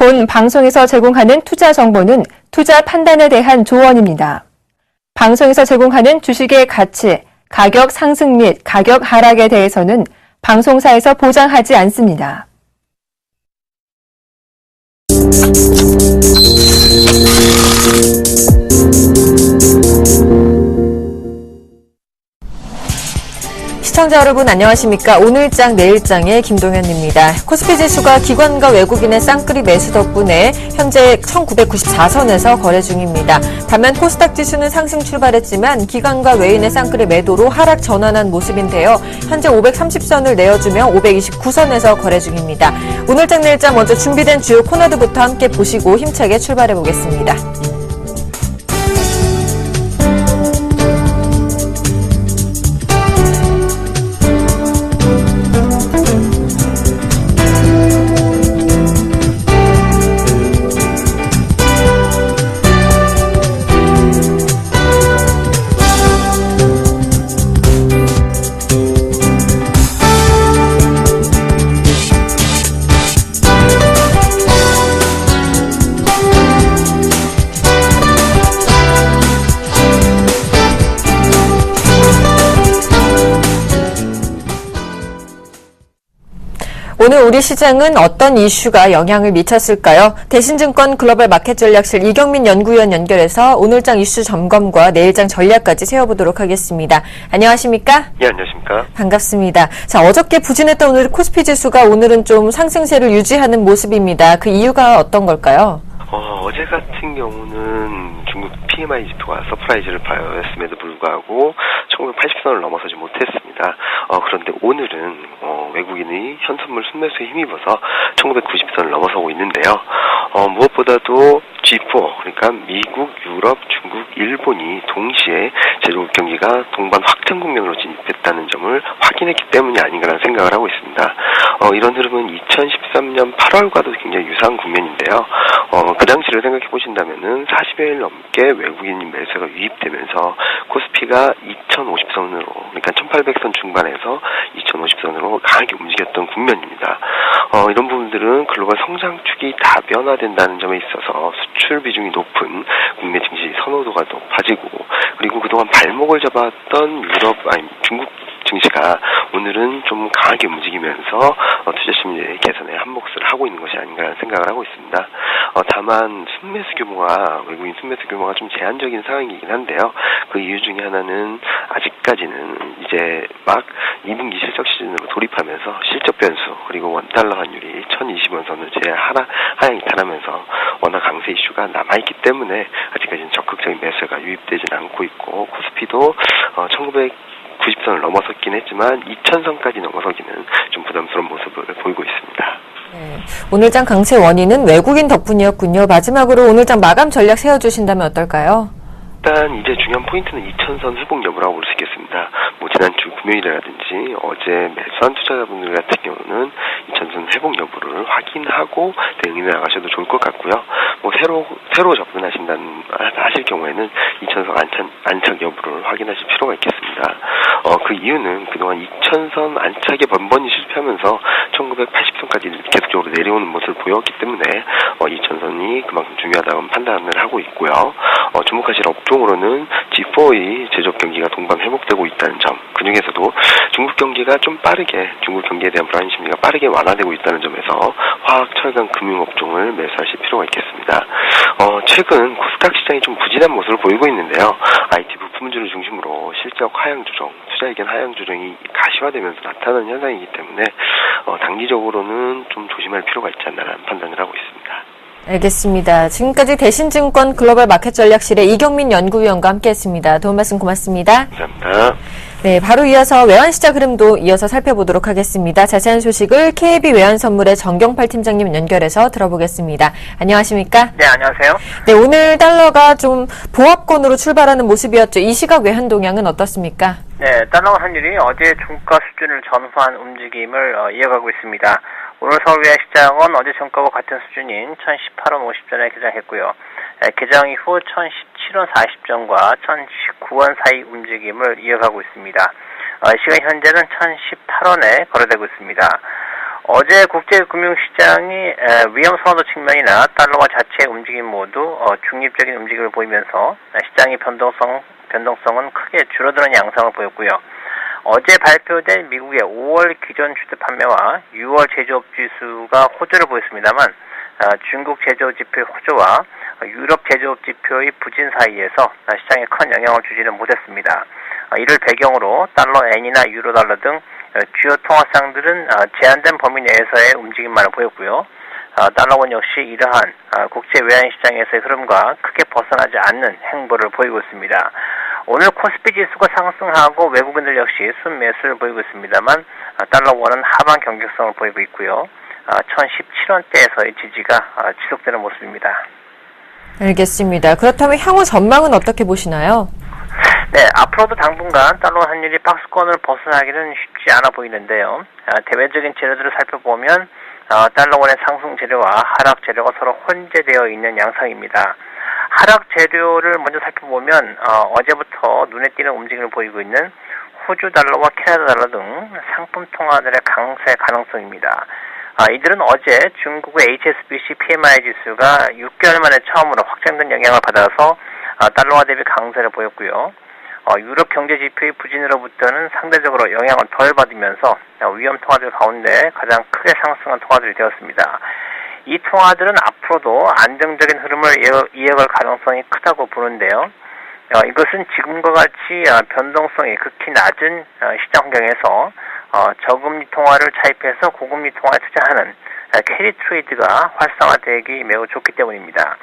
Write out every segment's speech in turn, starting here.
본 방송에서 제공하는 투자 정보는 투자 판단에 대한 조언입니다. 방송에서 제공하는 주식의 가치, 가격 상승 및 가격 하락에 대해서는 방송사에서 보장하지 않습니다. 시청자 여러분 안녕하십니까? 오늘장 내일장의 김동현입니다. 코스피 지수가 기관과 외국인의 쌍끌이 매수 덕분에 현재 1994선에서 거래 중입니다. 반면 코스닥 지수는 상승 출발했지만 기관과 외인의 쌍끌이 매도로 하락 전환한 모습인데요. 현재 530선을 내어주며 529선에서 거래 중입니다. 오늘장 내일장 먼저 준비된 주요 코너들부터 함께 보시고 힘차게 출발해 보겠습니다. 오늘 우리 시장은 어떤 이슈가 영향을 미쳤을까요? 대신증권 글로벌 마켓 전략실 이경민 연구위원 연결해서 오늘장 이슈 점검과 내일장 전략까지 세워보도록 하겠습니다. 안녕하십니까? 예, 안녕하십니까? 반갑습니다. 자, 어저께 부진했던 오늘 코스피 지수가 오늘은 좀 상승세를 유지하는 모습입니다. 그 이유가 어떤 걸까요? 어제 같은 경우는 중국 PMI 지표가 서프라이즈를 보였음에도 불구하고 1980선을 넘어서지 못했습니다. 그런데 오늘은 외국인의 현선물 순매수에 힘입어서 1990선을 넘어서고 있는데요. 무엇보다도 G4, 그러니까 미국, 유럽, 중국, 일본이 동시에 제조업 경기가 동반 확장 국면으로 진입했다는 점을 확인했기 때문이 아닌가라는 생각을 하고 있습니다. 이런 흐름은 2013년 8월과도 굉장히 유사한 국면인데요. 그 당시를 생각해 보신다면은 40여일 넘게 외국인 매수가 유입되면서 코스피가 2050선으로, 그러니까 1800선 중반에서 2050선으로 강하게 움직였던 국면입니다. 이런 부분들은 글로벌 성장축이 다변화된다는 점에 있어서 수출 비중이 높은 국내 증시 선호도가 높아지고, 그리고 그동안 발목을 잡았던 중국 증시가 오늘은 좀 강하게 움직이면서 투자 심리 개선에 한 몫을 하고 있는 것이 아닌가라는 생각을 하고 있습니다. 다만 외국인 순매수 규모가 좀 제한적인 상황이긴 한데요. 그 이유 중에 하나는 아직까지는 이제 막 2분기 실적 시즌으로 돌입하면서 실적 변수, 그리고 원달러 환율이 1020원 선을 하향 이탈하면서 워낙 강세 이슈가 남아있기 때문에 아직까지는 적극적인 매수가 유입되진 않고 있고, 코스피도 1990선을 넘어섰긴 했지만 2000선까지 넘어서기는 좀 부담스러운 모습을 보이고 있습니다. 네, 오늘장 강세 원인은 외국인 덕분이었군요. 마지막으로 오늘장 마감 전략 세워주신다면 어떨까요? 일단 이제 중요한 포인트는 2000선 회복 여부라고 볼 수 있겠습니다. 지난주 금요일이라든지 어제 매수한 투자자분들 같은 경우는 2000선 회복 여부를 확인하고 대응해 나가셔도 좋을 것 같고요. 새로 하실 경우에는 2000선 안착 여부를 확인하실 필요가 있겠습니다. 그 이유는 그동안 2000선 안착에 번번이 실패하면서 1980선까지 계속적으로 내려오는 모습을 보였기 때문에 2000선이 그만큼 중요하다고 판단을 하고 있고요. 주목하실 업종으로는 G4의 제조업 경기가 동반 회복되고 있다는 점, 그 중에서도 중국 경기에 대한 불안 심리가 빠르게 완화되고 있다는 점에서 화학, 철강, 금융업종을 매수하실 필요가 있겠습니다. 최근 코스닥 시장이 좀 부진한 모습을 보이고 있는데요. IT 부품주를 중심으로 실적 하향 조정, 투자 의견 하향 조정이 가시화되면서 나타나는 현상이기 때문에 단기적으로는 좀 조심할 필요가 있지 않나라는 판단을 하고 있습니다. 알겠습니다. 지금까지 대신증권 글로벌 마켓 전략실의 이경민 연구위원과 함께했습니다. 도움 말씀 고맙습니다. 감사합니다. 네, 바로 이어서 외환시장 흐름도 이어서 살펴보도록 하겠습니다. 자세한 소식을 KB 외환선물의 정경팔 팀장님 연결해서 들어보겠습니다. 안녕하십니까? 네, 안녕하세요. 네, 오늘 달러가 좀 보합권으로 출발하는 모습이었죠. 이 시각 외환 동향은 어떻습니까? 네, 달러 환율이 어제 종가 수준을 전후한 움직임을 이어가고 있습니다. 오늘 서울 외환시장은 어제 종가와 같은 수준인 1018원 50전에 개장했고요. 개장 이후 1017원 40전과 1019원 사이 움직임을 이어가고 있습니다. 시간 현재는 1018원에 거래되고 있습니다. 어제 국제금융시장이 위험 선호 측면이나 달러와 자체의 움직임 모두 중립적인 움직임을 보이면서 시장의 변동성은 크게 줄어드는 양상을 보였고요. 어제 발표된 미국의 5월 기존 주택 판매와 6월 제조업 지수가 호조를 보였습니다만 중국 제조업 지표의 호조와 유럽 제조업 지표의 부진 사이에서 시장에 큰 영향을 주지는 못했습니다. 이를 배경으로 달러 엔이나 유로 달러 등 주요 통화상들은 제한된 범위 내에서의 움직임만을 보였고요. 달러원 역시 이러한 국제 외환 시장에서의 흐름과 크게 벗어나지 않는 행보를 보이고 있습니다. 오늘 코스피 지수가 상승하고 외국인들 역시 순매수를 보이고 있습니다만 달러원은 하방 경직성을 보이고 있고요. 1017원대에서의 지지가 지속되는 모습입니다. 알겠습니다. 그렇다면 향후 전망은 어떻게 보시나요? 네, 앞으로도 당분간 달러 환율이 박스권을 벗어나기는 쉽지 않아 보이는데요. 대외적인 재료들을 살펴보면 달러원의 상승 재료와 하락 재료가 서로 혼재되어 있는 양상입니다. 하락 재료를 먼저 살펴보면 어제부터 눈에 띄는 움직임을 보이고 있는 호주 달러와 캐나다 달러 등 상품 통화들의 강세 가능성입니다. 이들은 어제 중국의 HSBC PMI 지수가 6개월 만에 처음으로 확장된 영향을 받아서 달러화 대비 강세를 보였고요. 유럽 경제 지표의 부진으로부터는 상대적으로 영향을 덜 받으면서 위험 통화들 가운데 가장 크게 상승한 통화들이 되었습니다. 이 통화들은 앞으로도 안정적인 흐름을 이어갈 가능성이 크다고 보는데요. 이것은 지금과 같이 변동성이 극히 낮은 시장 환경에서 저금리 통화를 차입해서 고금리 통화에 투자하는 캐리 트레이드가 활성화되기 매우 좋기 때문입니다.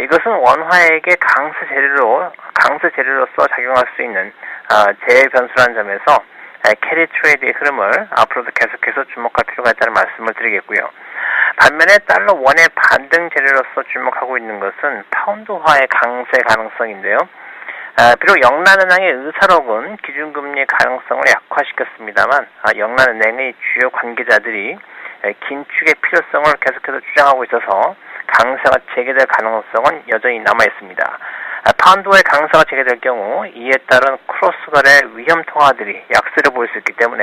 이것은 원화에게 강세 재료로서 작용할 수 있는 재해 변수라는 점에서 캐리 트레이드의 흐름을 앞으로도 계속해서 주목할 필요가 있다는 말씀을 드리겠고요. 반면에 달러 원의 반등 재료로서 주목하고 있는 것은 파운드화의 강세 가능성인데요. 비록 영란은행의 의사록은 기준금리 가능성을 약화시켰습니다만 영란은행의 주요 관계자들이 긴축의 필요성을 계속해서 주장하고 있어서 강세가 재개될 가능성은 여전히 남아있습니다. 파운드의 강세가 재개될 경우 이에 따른 크로스거래 위험 통화들이 약세를 보일 수 있기 때문에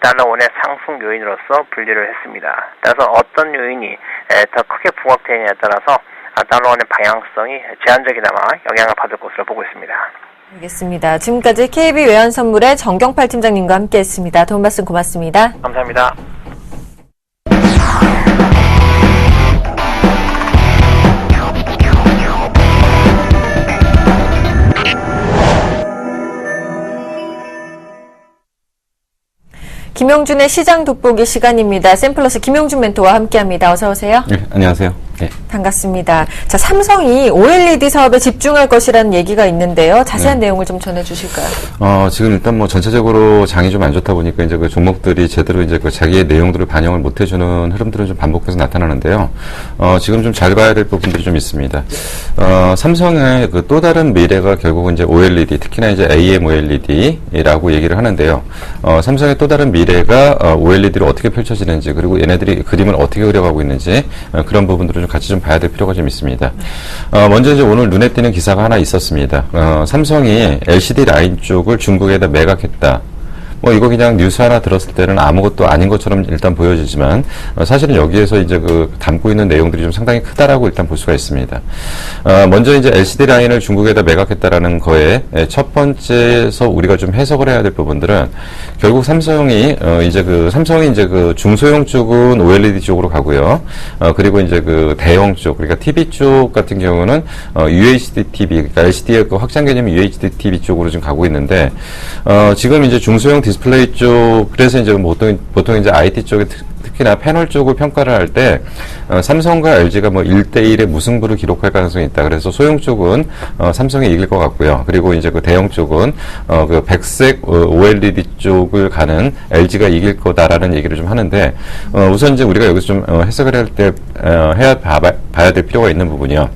달러원의 상승 요인으로서 분류를 했습니다. 따라서 어떤 요인이 더 크게 부각되느냐에 따라서 달러원의 방향성이 제한적이나마 영향을 받을 것으로 보고 있습니다. 알겠습니다. 지금까지 KB 외환선물의 정경팔 팀장님과 함께했습니다. 도움 말씀 고맙습니다. 감사합니다. 김용준의 시장 돋보기 시간입니다. 샘플러스 김용준 멘토와 함께합니다. 어서 오세요. 네, 안녕하세요. 네. 반갑습니다. 자, 삼성이 OLED 사업에 집중할 것이라는 얘기가 있는데요. 자세한 내용을 좀 전해주실까요? 지금 일단 뭐 전체적으로 장이 좀 안 좋다 보니까 이제 그 종목들이 제대로 이제 그 자기의 내용들을 반영을 못 해주는 흐름들은 좀 반복해서 나타나는데요. 지금 좀 잘 봐야 될 부분들이 좀 있습니다. 삼성의 그 또 다른 미래가 결국은 이제 OLED, 특히나 이제 AMOLED라고 얘기를 하는데요. 삼성의 또 다른 미래가 OLED로 어떻게 펼쳐지는지, 그리고 얘네들이 그림을 어떻게 그려가고 있는지 그런 부분들을 좀 같이 좀 봐야 될 필요가 좀 있습니다. 먼저 이제 오늘 눈에 띄는 기사가 하나 있었습니다. 삼성이 LCD 라인 쪽을 중국에다 매각했다. 이거 그냥 뉴스 하나 들었을 때는 아무것도 아닌 것처럼 일단 보여지지만, 사실은 여기에서 이제 그 담고 있는 내용들이 좀 상당히 크다라고 일단 볼 수가 있습니다. 먼저 이제 LCD 라인을 중국에다 매각했다라는 거에 첫 번째에서 우리가 좀 해석을 해야 될 부분들은 결국 삼성이 이제 그 중소형 쪽은 OLED 쪽으로 가고요. 그리고 이제 그 대형 쪽, 그러니까 TV 쪽 같은 경우는 UHD TV, 그러니까 LCD의 그 확장 개념이 UHD TV 쪽으로 좀 가고 있는데, 지금 이제 중소형 디스플레이 쪽, 그래서 이제 보통 이제 IT 쪽에 특히나 패널 쪽을 평가를 할 때 삼성과 LG가 뭐 1대1의 무승부를 기록할 가능성이 있다. 그래서 소형 쪽은 삼성이 이길 것 같고요. 그리고 이제 그 대형 쪽은 그 백색 OLED 쪽을 가는 LG가 이길 거다라는 얘기를 좀 하는데, 우선 이제 우리가 여기서 좀 해석을 할 때 봐야 될 필요가 있는 부분이요.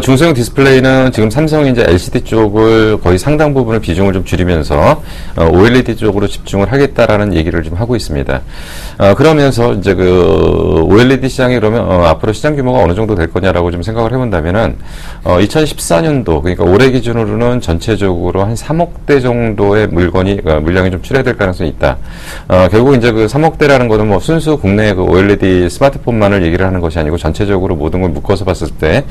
중소형 디스플레이는 지금 삼성이 이제 LCD 쪽을 거의 상당 부분을 비중을 좀 줄이면서 OLED 쪽으로 집중을 하겠다라는 얘기를 좀 하고 있습니다. 그러면서 이제 그 OLED 시장이 그러면 앞으로 시장 규모가 어느 정도 될 거냐라고 좀 생각을 해본다면은 2014년도 그러니까 올해 기준으로는 전체적으로 한 3억 대 정도의 물량이 좀 출하될 가능성이 있다. 결국 이제 그 3억 대라는 거는 뭐 순수 국내 그 OLED 스마트폰만을 얘기를 하는 것이 아니고 전체적으로 모든 걸 묶어서 봤을 때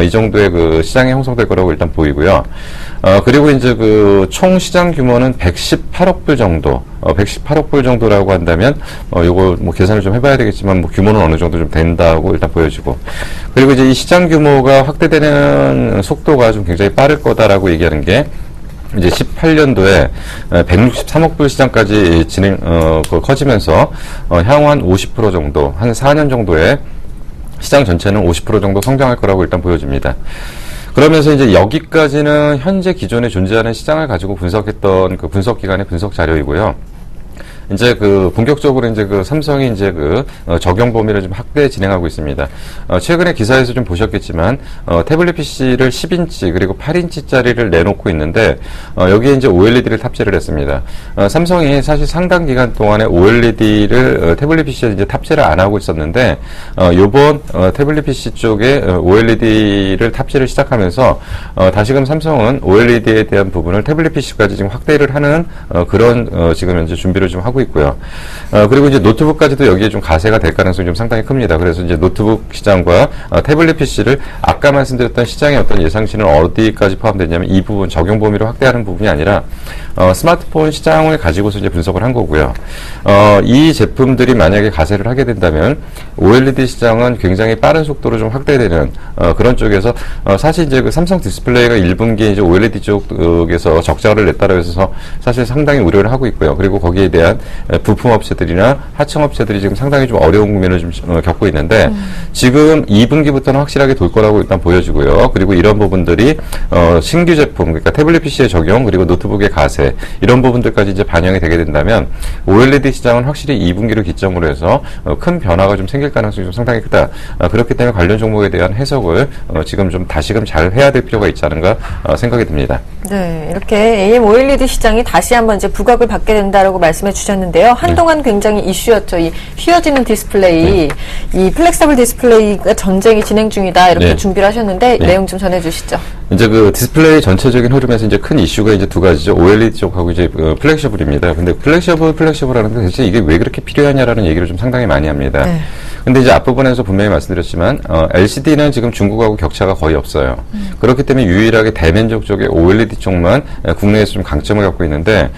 이 정도의 그 시장이 형성될 거라고 일단 보이고요. 그리고 이제 그 총 시장 규모는 118억 불 정도, 118억 불 정도라고 한다면 요거 뭐 계산을 좀 해봐야 되겠지만 뭐 규모는 어느 정도 좀 된다고 일단 보여지고, 그리고 이제 이 시장 규모가 확대되는 속도가 좀 굉장히 빠를 거다라고 얘기하는 게 이제 18년도에 163억 불 시장까지 커지면서 향후 한 50% 정도, 한 4년 정도에 시장 전체는 50% 정도 성장할 거라고 일단 보여집니다. 그러면서 이제 여기까지는 현재 기존에 존재하는 시장을 가지고 분석했던 그 분석기관의 분석 자료이고요. 이제 그 본격적으로 이제 그 삼성이 이제 그 적용 범위를 좀 확대 진행하고 있습니다. 최근에 기사에서 좀 보셨겠지만 태블릿 PC를 10인치 그리고 8인치짜리를 내놓고 있는데 여기에 이제 OLED를 탑재를 했습니다. 삼성이 사실 상당 기간 동안에 OLED를 태블릿 PC에 이제 탑재를 안 하고 있었는데 요번 태블릿 PC 쪽에 OLED를 탑재를 시작하면서 다시금 삼성은 OLED에 대한 부분을 태블릿 PC까지 지금 확대를 하는 그런 지금 현재 준비를 좀 하고 있고요. 그리고 이제 노트북까지도 여기에 좀 가세가 될 가능성이 좀 상당히 큽니다. 그래서 이제 노트북 시장과 태블릿 PC를 아까 말씀드렸던 시장의 어떤 예상치는 어디까지 포함되냐면 이 부분 적용 범위로 확대하는 부분이 아니라 스마트폰 시장을 가지고서 이제 분석을 한 거고요. 이 제품들이 만약에 가세를 하게 된다면 OLED 시장은 굉장히 빠른 속도로 좀 확대되는 그런 쪽에서 사실 이제 그 삼성 디스플레이가 1분기에 이제 OLED 쪽에서 적자를 냈다고 해서 사실 상당히 우려를 하고 있고요. 그리고 거기에 대한 부품 업체들이나 하청 업체들이 지금 상당히 좀 어려운 국면을 좀 겪고 있는데 지금 2분기부터는 확실하게 돌 거라고 일단 보여지고요. 그리고 이런 부분들이 신규 제품, 그러니까 태블릿 PC의 적용 그리고 노트북의 가세 이런 부분들까지 이제 반영이 되게 된다면 OLED 시장은 확실히 2분기를 기점으로 해서 큰 변화가 좀 생길 가능성이 좀 상당히 크다. 그렇기 때문에 관련 종목에 대한 해석을 지금 좀 다시금 잘 해야 될 필요가 있지 않은가 생각이 듭니다. 네, 이렇게 AM OLED 시장이 다시 한번 이제 부각을 받게 된다라고 말씀해 주셨는데요. 한동안 굉장히 이슈였죠. 이 휘어지는 디스플레이, 이 플렉서블 디스플레이가 전쟁이 진행 중이다 이렇게 준비를 하셨는데 내용 좀 전해주시죠. 이제 그 디스플레이 전체적인 흐름에서 이제 큰 이슈가 이제 두 가지죠. OLED 쪽하고 이제 플렉셔블입니다. 근데 플렉셔블 하는데 대체 이게 왜 그렇게 필요하냐라는 얘기를 좀 상당히 많이 합니다. 근데 이제 앞부분에서 분명히 말씀드렸지만 LCD는 지금 중국하고 격차가 거의 없어요. 그렇기 때문에 유일하게 대면적 쪽에 OLED 쪽만 국내에서 좀 강점을 갖고 있는데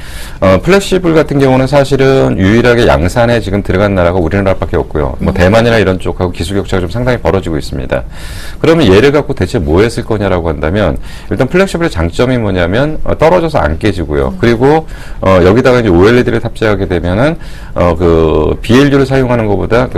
플렉시블 같은 경우는 사실은 유일하게 양산에 지금 들어간 나라가 우리나라밖에 없고요. 뭐 대만이나 이런 쪽하고 기술 격차가 좀 상당히 벌어지고 있습니다. 그러면 얘를 갖고 대체 뭐 했을 거냐라고 한다면 일단 플렉시블의 장점이 뭐냐면 떨어져서 안 깨지고요. 그리고 여기다가 이제 OLED를 탑재하게 되면은 그 BLU를 사용하는 것보다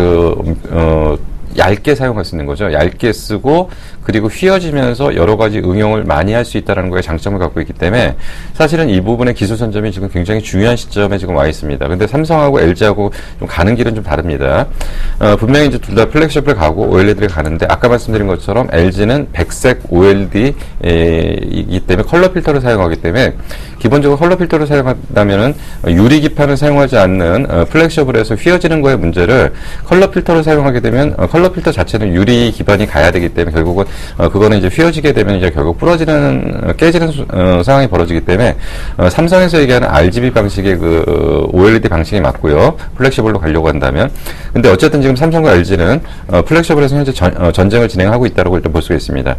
얇게 사용할 수 있는 거죠. 얇게 쓰고 그리고 휘어지면서 여러 가지 응용을 많이 할 수 있다는 거에 장점을 갖고 있기 때문에 사실은 이 부분의 기술 선점이 지금 굉장히 중요한 시점에 지금 와 있습니다. 근데 삼성하고 LG하고 좀 가는 길은 좀 다릅니다. 분명히 이제 둘 다 플렉셔블 가고 OLED를 가는데 아까 말씀드린 것처럼 LG는 백색 OLED이기 때문에 컬러 필터를 사용하기 때문에 기본적으로 컬러 필터를 사용한다면은 유리 기판을 사용하지 않는 플렉셔블에서 휘어지는 거의 문제를 컬러 필터를 사용하게 되면 컬러 필터 자체는 유리 기반이 가야 되기 때문에 결국은 그거는 이제 휘어지게 되면 이제 결국 부러지는 깨지는 상황이 벌어지기 때문에 삼성에서 얘기하는 RGB 방식의 그 OLED 방식이 맞고요. 플렉시블로 가려고 한다면. 근데 어쨌든 지금 삼성과 LG는 플렉시블에서 현재 전쟁을 진행하고 있다고 일단 볼 수가 있습니다.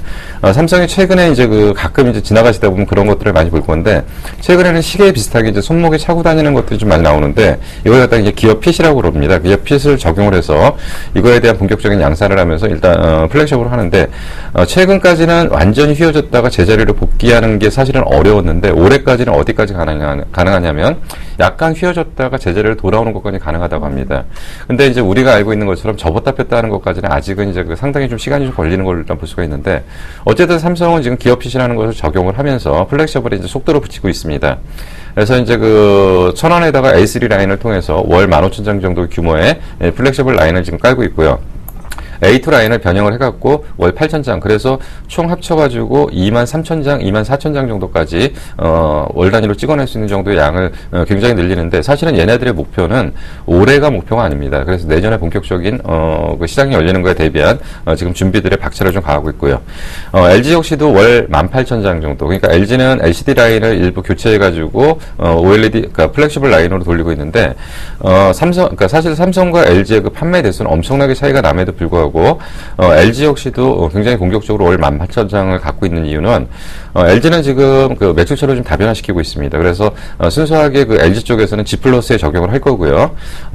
삼성이 최근에 이제 그 가끔 이제 지나가시다 보면 그런 것들을 많이 볼 건데 최근에는 시계에 비슷하게 이제 손목에 차고 다니는 것들이 좀 많이 나오는데 이걸 갖다가 이제 기어 핏이라고 그럽니다. 기어 핏을 적용을 해서 이거에 대한 본격적인 양산을 하면서 일단 플렉시블로 하는데 최근까지는 완전히 휘어졌다가 제자리로 복귀하는 게 사실은 어려웠는데 올해까지는 어디까지 가능하냐면 약간 휘어졌다가 제자리로 돌아오는 것까지 가능하다고 합니다. 근데 이제 우리가 알고 있는 것처럼 접었다 폈다 하는 것까지는 아직은 이제 그 상당히 좀 시간이 좀 걸리는 걸 일단 볼 수가 있는데 어쨌든 삼성은 지금 기어핏이라는 것을 적용을 하면서 플렉셔블에 이제 속도를 붙이고 있습니다. 그래서 이제 그 천안에다가 A3 라인을 통해서 월 15,000장 정도 규모의 플렉셔블 라인을 지금 깔고 있고요. A2 라인을 변형을 해갖고 월 8,000장, 그래서 총 합쳐가지고 23,000장, 24,000장 정도까지 월 단위로 찍어낼 수 있는 정도의 양을 굉장히 늘리는데, 사실은 얘네들의 목표는 올해가 목표가 아닙니다. 그래서 내년에 본격적인 그 시장이 열리는 거에 대비한 지금 준비들의 박차를 좀 가하고 있고요. LG 역시도 월 18,000장 정도. 그러니까 LG는 LCD 라인을 일부 교체해가지고 OLED, 그러니까 플렉시블 라인으로 돌리고 있는데, 그러니까 사실 삼성과 LG의 그 판매 대수는 엄청나게 차이가 남에도 불구하고 LG 역시도 굉장히 공격적으로 월 18,000장을 갖고 있는 이유는 LG는 지금 그 매출처를 좀 다변화시키고 있습니다. 그래서 순수하게 그 LG 쪽에서는 G 플러스에 적용을 할 거고요.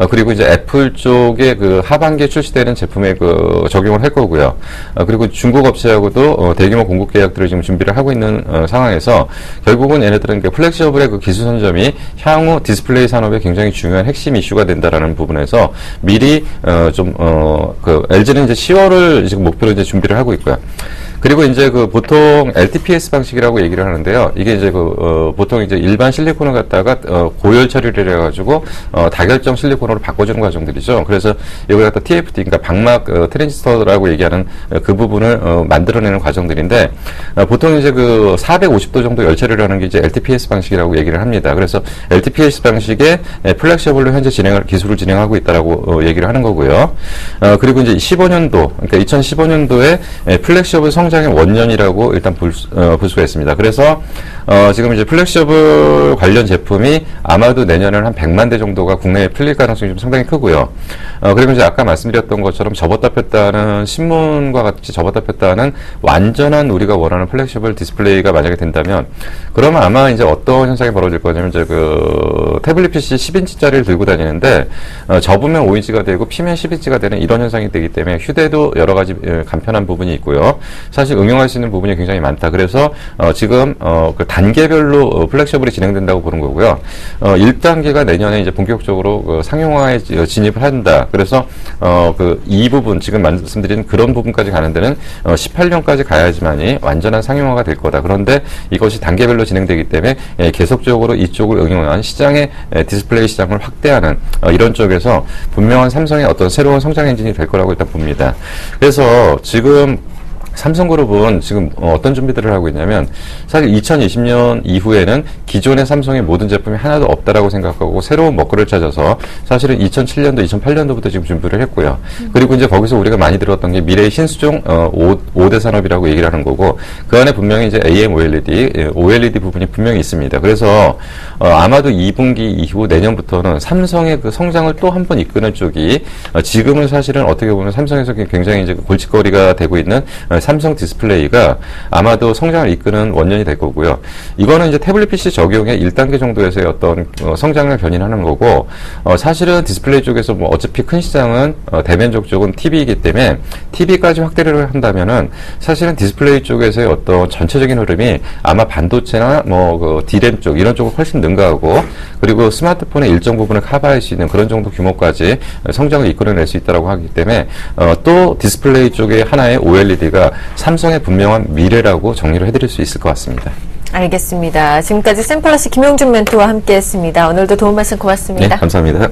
그리고 이제 애플 쪽에 그 하반기에 출시되는 제품에 그 적용을 할 거고요. 그리고 중국 업체하고도 대규모 공급 계약들을 지금 준비를 하고 있는 상황에서 결국은 얘네들은 그 플렉시블의 그 기술 선점이 향후 디스플레이 산업에 굉장히 중요한 핵심 이슈가 된다라는 부분에서 미리 그 LG는 이제 10월을 지금 목표로 이제 준비를 하고 있고요. 그리고 이제 그 보통 LTPS 방식이라고 얘기를 하는데요. 이게 이제 보통 이제 일반 실리콘을 갖다가 고열 처리를 해가지고 다결정 실리콘으로 바꿔주는 과정들이죠. 그래서 이걸 갖다 TFT, 그러니까 방막 트랜지스터라고 얘기하는 그 부분을 만들어내는 과정들인데, 보통 이제 그 450도 정도 열 처리를 하는 게 이제 LTPS 방식이라고 얘기를 합니다. 그래서 LTPS 방식의 플렉시블로 현재 기술을 진행하고 있다라고 얘기를 하는 거고요. 그리고 이제 15년도, 그러니까 2015년도에 플렉시블 성장의 원년이라고 일단 볼 수가 있습니다. 그래서 지금 이제 플렉시블 관련 제품이 아마도 내년에는 한 100만 대 정도가 국내에 풀릴 가능성이 좀 상당히 크고요. 그리고 이제 아까 말씀드렸던 것처럼 접었다 폈다는, 신문과 같이 접었다 폈다는 완전한 우리가 원하는 플렉시블 디스플레이가 만약에 된다면, 그러면 아마 이제 어떤 현상이 벌어질 거냐면, 이제 그 태블릿 PC 10인치짜리를 들고 다니는데 접으면 5인치가 되고 피면 10인치가 되는 이런 현상이 되기 때문에 휴대도 여러 가지 간편한 부분이 있고요. 사실 응용할 수 있는 부분이 굉장히 많다. 그래서 지금 그 단계별로 플렉시블이 진행된다고 보는 거고요. 1단계가 내년에 이제 본격적으로 상용화에 진입을 한다. 그래서 이 부분, 지금 말씀드린 그런 부분까지 가는 데는 18년까지 가야지만이 완전한 상용화가 될 거다. 그런데 이것이 단계별로 진행되기 때문에 계속적으로 이쪽을 응용한 시장의 디스플레이 시장을 확대하는 이런 쪽에서 분명한 삼성의 어떤 새로운 성장 엔진이 될 거라고 일단 봅니다. 그래서 지금 삼성그룹은 지금 어떤 준비들을 하고 있냐면, 사실 2020년 이후에는 기존의 삼성의 모든 제품이 하나도 없다라고 생각하고 새로운 먹거리를 찾아서 사실은 2007년도, 2008년도부터 지금 준비를 했고요. 그리고 이제 거기서 우리가 많이 들었던 게 미래의 신수종 5대 산업이라고 얘기를 하는 거고, 그 안에 분명히 이제 AM OLED 부분이 분명히 있습니다. 그래서 아마도 2분기 이후 내년부터는 삼성의 그 성장을 또 한 번 이끄는 쪽이, 지금은 사실은 어떻게 보면 삼성에서 굉장히 이제 골칫거리가 되고 있는 삼성 디스플레이가 아마도 성장을 이끄는 원년이 될 거고요. 이거는 이제 태블릿 PC 적용의 1단계 정도에서의 어떤 성장을 견인하는 거고, 사실은 디스플레이 쪽에서 뭐 어차피 큰 시장은 대면적 쪽은 TV이기 때문에 TV까지 확대를 한다면은 사실은 디스플레이 쪽에서의 어떤 전체적인 흐름이 아마 반도체나 그 D램 쪽 이런 쪽을 훨씬 능가하고, 그리고 스마트폰의 일정 부분을 커버할 수 있는 그런 정도 규모까지 성장을 이끌어낼 수 있다고 하기 때문에 또 디스플레이 쪽에 하나의 OLED가 삼성의 분명한 미래라고 정리를 해드릴 수 있을 것 같습니다. 알겠습니다. 지금까지 샘플러시 김용준 멘토와 함께했습니다. 오늘도 도움 말씀 고맙습니다. 네, 감사합니다.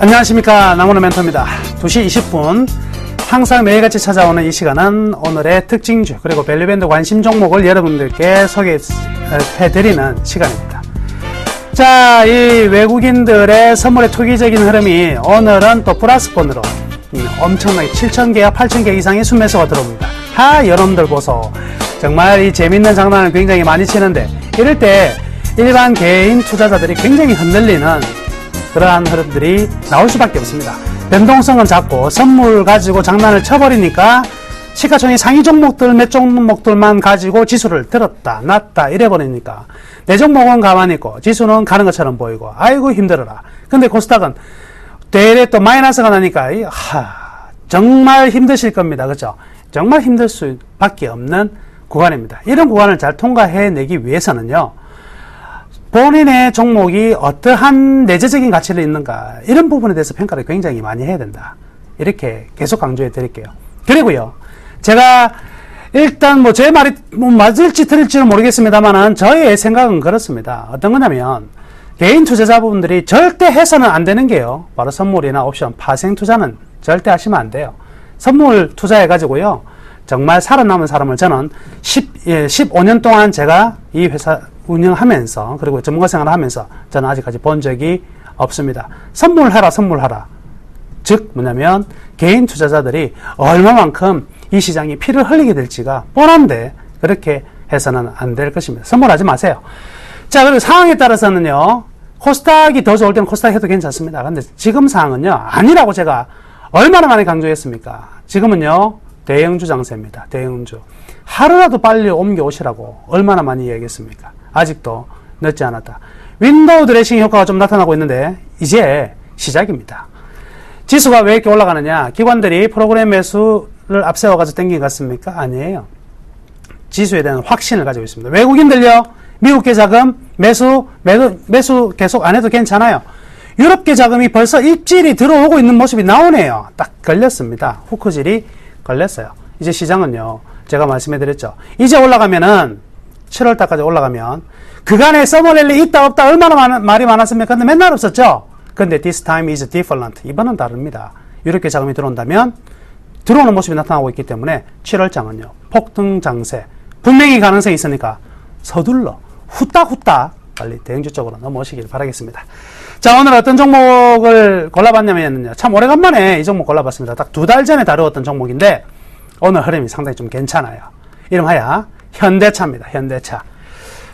안녕하십니까, 남원의 멘토입니다. 2시 20분 항상 매일같이 찾아오는 이 시간은 오늘의 특징주 그리고 밸류밴드 관심 종목을 여러분들께 소개해드리는 시간입니다. 자, 이 외국인들의 선물의 투기적인 흐름이 오늘은 또 플러스본으로 엄청나게 7,000개와 8,000개 이상의 순매수가 들어옵니다. 여러분들 보소. 정말 이 재밌는 장난을 굉장히 많이 치는데, 이럴 때 일반 개인 투자자들이 굉장히 흔들리는 그러한 흐름들이 나올 수밖에 없습니다. 변동성은 작고 선물 가지고 장난을 쳐버리니까 시가총액 상위 종목들 몇 종목들만 가지고 지수를 들었다 놨다 이래버리니까 내 종목은 가만히 있고 지수는 가는 것처럼 보이고 아이고 힘들어라. 근데 코스닥은 대래 또 마이너스가 나니까 정말 힘드실 겁니다. 그렇죠? 정말 힘들 수밖에 없는 구간입니다. 이런 구간을 잘 통과해내기 위해서는요, 본인의 종목이 어떠한 내재적인 가치를 있는가, 이런 부분에 대해서 평가를 굉장히 많이 해야 된다. 이렇게 계속 강조해 드릴게요. 그리고요, 제가 일단 제 말이 맞을지 틀릴지는 모르겠습니다만은 저의 생각은 그렇습니다. 어떤 거냐면, 개인 투자자분들이 절대 해서는 안 되는 게요, 바로 선물이나 옵션, 파생 투자는 절대 하시면 안 돼요. 선물 투자해가지고요, 정말 살아남은 사람을 저는 15년 동안 제가 이 회사 운영하면서, 그리고 전문가 생활을 하면서 저는 아직까지 본 적이 없습니다. 선물하라. 즉 뭐냐면 개인 투자자들이 얼마만큼 이 시장이 피를 흘리게 될지가 뻔한데 그렇게 해서는 안 될 것입니다. 선물하지 마세요. 자, 그리고 상황에 따라서는요, 코스닥이 더 좋을 때는 코스닥 해도 괜찮습니다. 근데 지금 상황은요, 아니라고 제가 얼마나 많이 강조했습니까? 지금은요, 대형주 장세입니다. 대형주. 하루라도 빨리 옮겨오시라고 얼마나 많이 얘기했습니까? 아직도 늦지 않았다. 윈도우 드레싱 효과가 좀 나타나고 있는데 이제 시작입니다. 지수가 왜 이렇게 올라가느냐? 기관들이 프로그램 매수를 앞세워가지고 땡긴 것 같습니까? 아니에요. 지수에 대한 확신을 가지고 있습니다. 외국인들요, 미국계 자금 매수 계속 안 해도 괜찮아요. 유럽계 자금이 벌써 입질이 들어오고 있는 모습이 나오네요. 딱 걸렸습니다. 후크질이 걸렸어요. 이제 시장은요, 제가 말씀해드렸죠. 이제 올라가면은 7월달까지 올라가면 그간에 서머랠리 있다 없다 얼마나 말이 많았습니까? 근데 맨날 없었죠. 근데 this time is different. 이번은 다릅니다. 유럽계 자금이 들어온다면 들어오는 모습이 나타나고 있기 때문에 7월장은요, 폭등 장세 분명히 가능성이 있으니까 서둘러 후딱 빨리 대형주 쪽으로 넘어오시길 바라겠습니다. 자, 오늘 어떤 종목을 골라봤냐면요, 참 오래간만에 이 종목 골라봤습니다. 딱 2달 전에 다루었던 종목인데 오늘 흐름이 상당히 좀 괜찮아요. 이름하여 현대차입니다.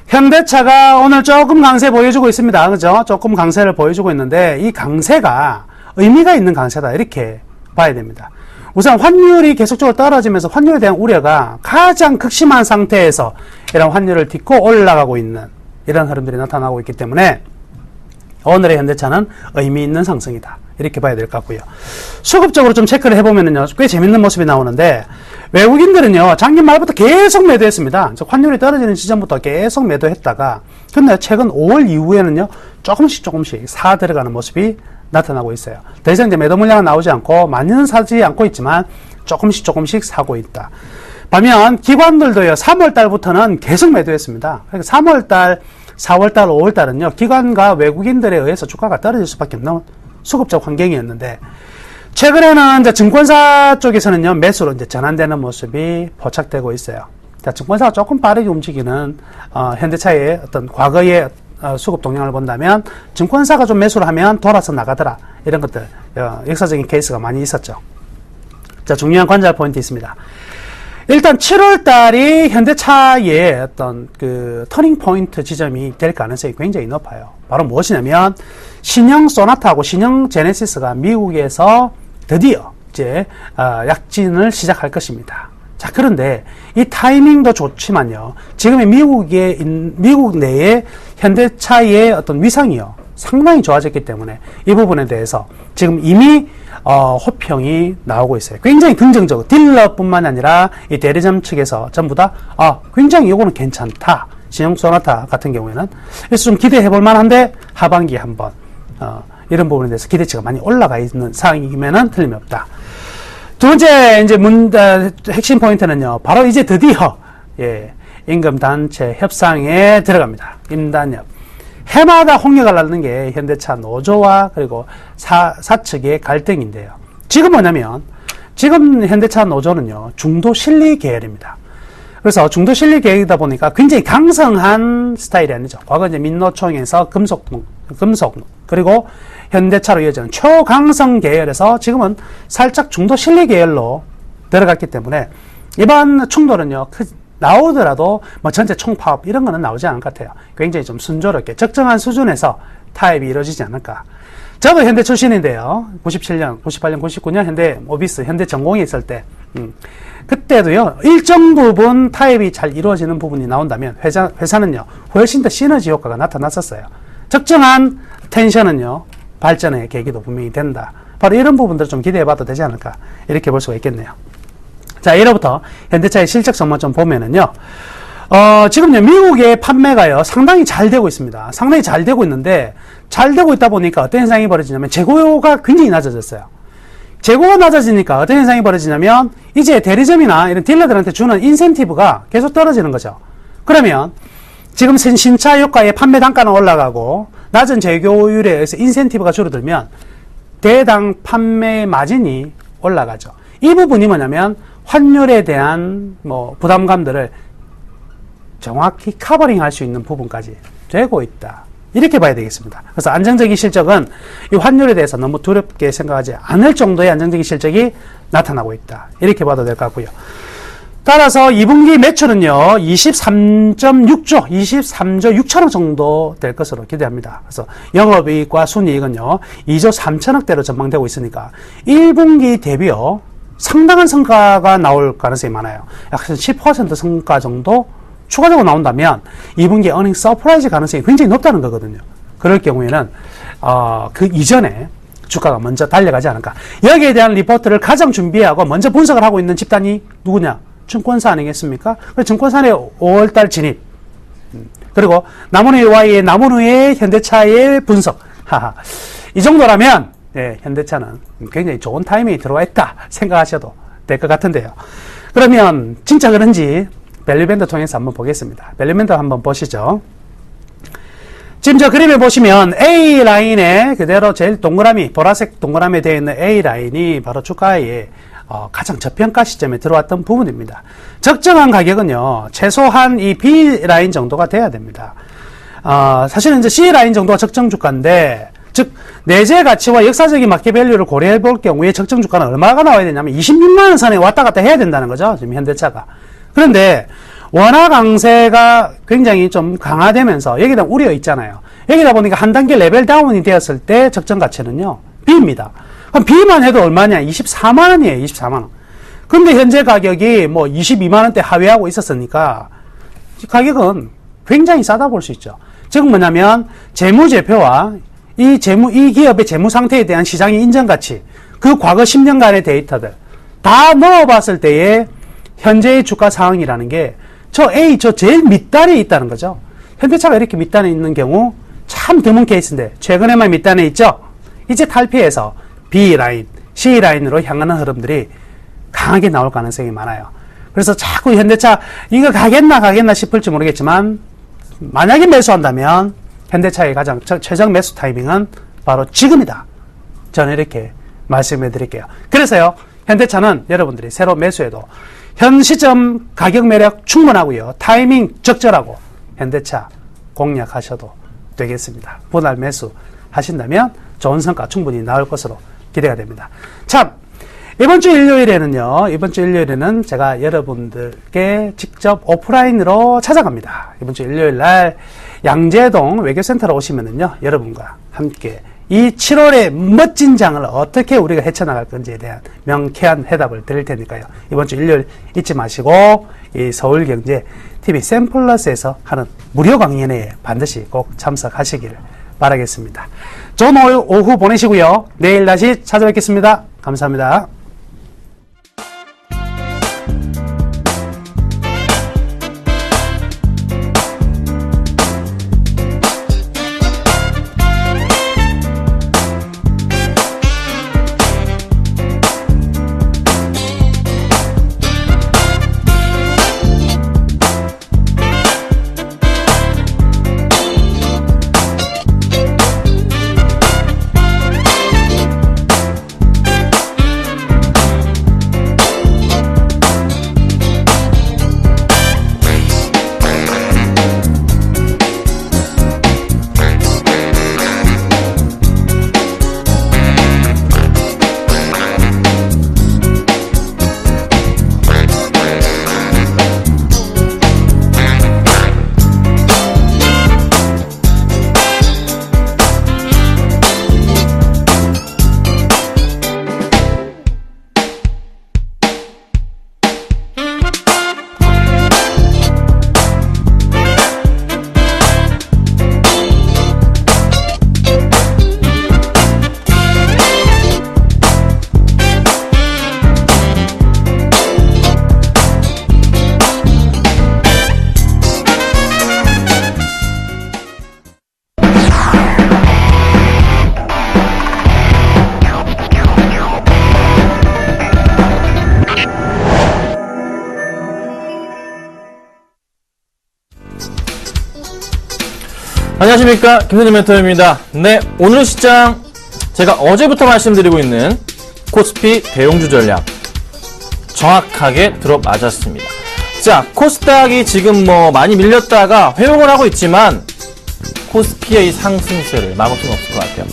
현대차가 오늘 조금 강세 보여주고 있습니다. 그죠? 조금 강세를 보여주고 있는데 이 강세가 의미가 있는 강세다, 이렇게 봐야 됩니다. 우선 환율이 계속적으로 떨어지면서 환율에 대한 우려가 가장 극심한 상태에서 이런 환율을 딛고 올라가고 있는 이런 흐름들이 나타나고 있기 때문에 오늘의 현대차는 의미 있는 상승이다, 이렇게 봐야 될 것 같고요. 수급적으로 좀 체크를 해보면요, 꽤 재밌는 모습이 나오는데, 외국인들은요, 작년 말부터 계속 매도했습니다. 환율이 떨어지는 시점부터 계속 매도했다가, 근데 최근 5월 이후에는요, 조금씩 사 들어가는 모습이 나타나고 있어요. 더 이상 이제 매도 물량은 나오지 않고, 많이는 사지 않고 있지만, 조금씩 사고 있다. 반면, 기관들도요, 3월달부터는 계속 매도했습니다. 그러니까 3월달, 4월달, 5월달은요, 기관과 외국인들에 의해서 주가가 떨어질 수밖에 없는 수급적 환경이었는데, 최근에는 이제 증권사 쪽에서는요, 매수로 이제 전환되는 모습이 포착되고 있어요. 자, 증권사가 조금 빠르게 움직이는, 현대차의 어떤 과거의 수급 동향을 본다면, 증권사가 좀 매수를 하면 돌아서 나가더라. 이런 것들, 역사적인 케이스가 많이 있었죠. 자, 중요한 관절 포인트 있습니다. 일단 7월 달이 현대차의 어떤 그 터닝 포인트 지점이 될 가능성이 굉장히 높아요. 바로 무엇이냐면 신형 소나타하고 신형 제네시스가 미국에서 드디어 이제 약진을 시작할 것입니다. 자, 그런데 이 타이밍도 좋지만요, 지금의 미국 내의 현대차의 어떤 위상이요, 상당히 좋아졌기 때문에 이 부분에 대해서 지금 이미 호평이 나오고 있어요. 굉장히 긍정적으로 딜러뿐만 아니라 이 대리점 측에서 전부 다 굉장히 이거는 괜찮다. 신형 소나타 같은 경우에는 그래서 좀 기대해 볼 만한데 하반기에 한번 이런 부분에 대해서 기대치가 많이 올라가 있는 상황이면은 틀림없다. 두 번째 이제 핵심 포인트는요, 바로 이제 드디어 임금 단체 협상에 들어갑니다. 임단협. 해마다 홍역을 낳는 게 현대차 노조와 그리고 사측의 갈등인데요. 지금 뭐냐면 지금 현대차 노조는요 중도 실리 계열입니다. 그래서 중도 실리 계열이다 보니까 굉장히 강성한 스타일이 아니죠. 과거 이제 민노총에서 금속 그리고 현대차로 이어지는 초강성 계열에서 지금은 살짝 중도 실리 계열로 들어갔기 때문에 이번 충돌은요 나오더라도 뭐 전체 총파업 이런 거는 나오지 않을 것 같아요. 굉장히 좀 순조롭게 적정한 수준에서 타협이 이루어지지 않을까. 저도 현대 출신인데요. 97년, 98년, 99년 현대 모비스, 현대 전공에 있을 때 그때도요 일정 부분 타협이 잘 이루어지는 부분이 나온다면 회사는요 훨씬 더 시너지 효과가 나타났었어요. 적정한 텐션은요 발전의 계기도 분명히 된다. 바로 이런 부분들을 좀 기대해봐도 되지 않을까 이렇게 볼 수가 있겠네요. 자, 예로부터 현대차의 실적 전망 좀 보면은요 지금요 미국의 판매가요 상당히 잘 되고 있습니다. 상당히 잘 되고 있는데 잘 되고 있다 보니까 어떤 현상이 벌어지냐면 재고가 굉장히 낮아졌어요. 재고가 낮아지니까 어떤 현상이 벌어지냐면 이제 대리점이나 이런 딜러들한테 주는 인센티브가 계속 떨어지는 거죠. 그러면 지금 신차 효과의 판매 단가는 올라가고 낮은 재고율에 의해서 인센티브가 줄어들면 대당 판매 마진이 올라가죠. 이 부분이 뭐냐면 환율에 대한 뭐 부담감들을 정확히 커버링 할 수 있는 부분까지 되고 있다. 이렇게 봐야 되겠습니다. 그래서 안정적인 실적은 이 환율에 대해서 너무 두렵게 생각하지 않을 정도의 안정적인 실적이 나타나고 있다. 이렇게 봐도 될 것 같고요. 따라서 2분기 매출은요 23.6조 23조 6천억 정도 될 것으로 기대합니다. 그래서 영업이익과 순이익은요 2조 3천억대로 전망되고 있으니까 1분기 대비요 상당한 성과가 나올 가능성이 많아요. 약 10% 성과 정도 추가적으로 나온다면 2분기 어닝 서프라이즈 가능성이 굉장히 높다는 거거든요. 그럴 경우에는 그 이전에 주가가 먼저 달려가지 않을까. 여기에 대한 리포트를 가장 준비하고 먼저 분석을 하고 있는 집단이 누구냐? 증권사 아니겠습니까? 증권사의 5월달 진입 그리고 나무누이와의 나무누이의 현대차의 분석 이 정도라면 현대차는 굉장히 좋은 타이밍이 들어와 있다 생각하셔도 될 것 같은데요. 그러면 진짜 그런지 밸류밴드 통해서 한번 보겠습니다. 밸류밴드 한번 보시죠. 지금 저 그림에 보시면 A라인에 그대로 제일 동그라미 보라색 동그라미에 되어 있는 A라인이 바로 주가의 가장 저평가 시점에 들어왔던 부분입니다. 적정한 가격은요 최소한 이 B라인 정도가 돼야 됩니다. 사실은 이제 C라인 정도가 적정 주가인데 즉 내재 가치와 역사적인 마켓밸류를 고려해 볼 경우에 적정 주가는 얼마가 나와야 되냐면 26만원 선에 왔다 갔다 해야 된다는 거죠. 지금 현대차가. 그런데 원화 강세가 굉장히 좀 강화되면서 여기다 우려 있잖아요. 여기다 보니까 한 단계 레벨 다운이 되었을 때 적정 가치는요 B입니다. 그럼 B만 해도 얼마냐? 24만원이에요. 24만원. 근데 현재 가격이 뭐 22만원대 하회하고 있었으니까 가격은 굉장히 싸다 볼 수 있죠. 즉 뭐냐면 재무제표와 이 기업의 재무 상태에 대한 시장의 인정 가치, 그 과거 10년간의 데이터들 다 넣어봤을 때의 현재의 주가 상황이라는 게 저 제일 밑단에 있다는 거죠. 현대차가 이렇게 밑단에 있는 경우 참 드문 케이스인데 최근에만 밑단에 있죠. 이제 탈피해서 B라인, C라인으로 향하는 흐름들이 강하게 나올 가능성이 많아요. 그래서 자꾸 현대차 이거 가겠나 싶을지 모르겠지만 만약에 매수한다면 현대차의 가장 최적 매수 타이밍은 바로 지금이다. 저는 이렇게 말씀해 드릴게요. 그래서요 현대차는 여러분들이 새로 매수해도 현 시점 가격 매력 충분하고요. 타이밍 적절하고 현대차 공략하셔도 되겠습니다. 분할 매수 하신다면 좋은 성과 충분히 나올 것으로 기대가 됩니다. 참 이번 주 일요일에는 제가 여러분들께 직접 오프라인으로 찾아갑니다. 이번 주 일요일 날 양재동 외교센터로 오시면은요 여러분과 함께 이 7월의 멋진 장을 어떻게 우리가 헤쳐나갈 건지에 대한 명쾌한 해답을 드릴 테니까요. 이번 주 일요일 잊지 마시고 이 서울경제TV 샘플러스에서 하는 무료 강연회에 반드시 꼭 참석하시기를 바라겠습니다. 좋은 오후 보내시고요. 내일 다시 찾아뵙겠습니다. 감사합니다. 안녕하십니까, 김선재 멘토입니다. 네, 오늘 시장 제가 어제부터 말씀드리고 있는 코스피 대형주 전략 정확하게 들어맞았습니다. 자, 코스닥이 지금 많이 밀렸다가 회복을 하고 있지만 코스피의 이 상승세를 막을 수는 없을 것 같아요.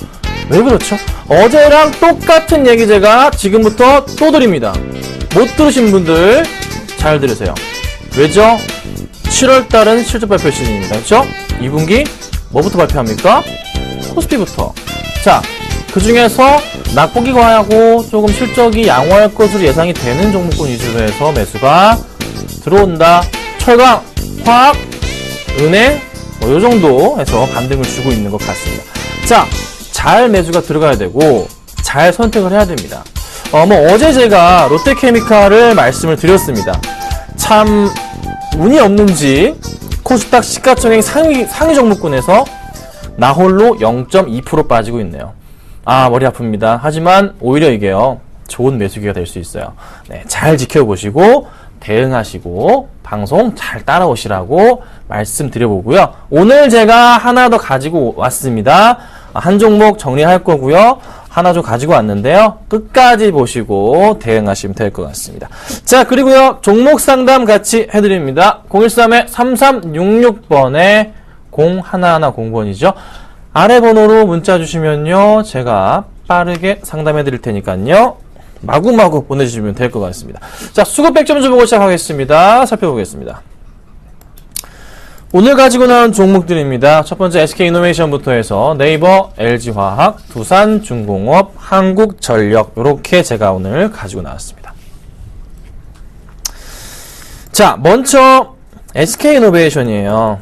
왜 그렇죠? 어제랑 똑같은 얘기 제가 지금부터 또 드립니다. 못 들으신 분들 잘 들으세요. 왜죠? 7월달은 실적 발표 시즌입니다. 그렇죠? 2분기 뭐부터 발표합니까? 코스피부터. 자, 그 중에서 낙폭이 과하고 조금 실적이 양호할 것으로 예상이 되는 종목군 위주로 해서 매수가 들어온다. 철강, 화학, 은행, 요 정도 해서 반등을 주고 있는 것 같습니다. 자, 잘 매수가 들어가야 되고, 잘 선택을 해야 됩니다. 어제 제가 롯데케미칼을 말씀을 드렸습니다. 참, 운이 없는지, 코스닥 시가총액 상위 종목군에서 나홀로 0.2% 빠지고 있네요. 아, 머리 아픕니다. 하지만 오히려 이게요, 좋은 매수기가 될 수 있어요. 네, 잘 지켜보시고 대응하시고 방송 잘 따라오시라고 말씀드려보고요. 오늘 제가 하나 더 가지고 왔습니다. 한 종목 정리할 거고요. 하나 좀 가지고 왔는데요. 끝까지 보시고 대응하시면 될 것 같습니다. 자, 그리고요, 종목 상담 같이 해드립니다. 013-3366번에 0110번이죠. 아래 번호로 문자 주시면요, 제가 빠르게 상담해 드릴 테니까요, 마구마구 보내주시면 될 것 같습니다. 자, 수급 100점 보고 시작하겠습니다. 살펴보겠습니다. 오늘 가지고 나온 종목들입니다. 첫 번째 SK이노베이션부터 해서 네이버, LG화학, 두산중공업, 한국전력, 이렇게 제가 오늘 가지고 나왔습니다. 자, 먼저 SK이노베이션이에요.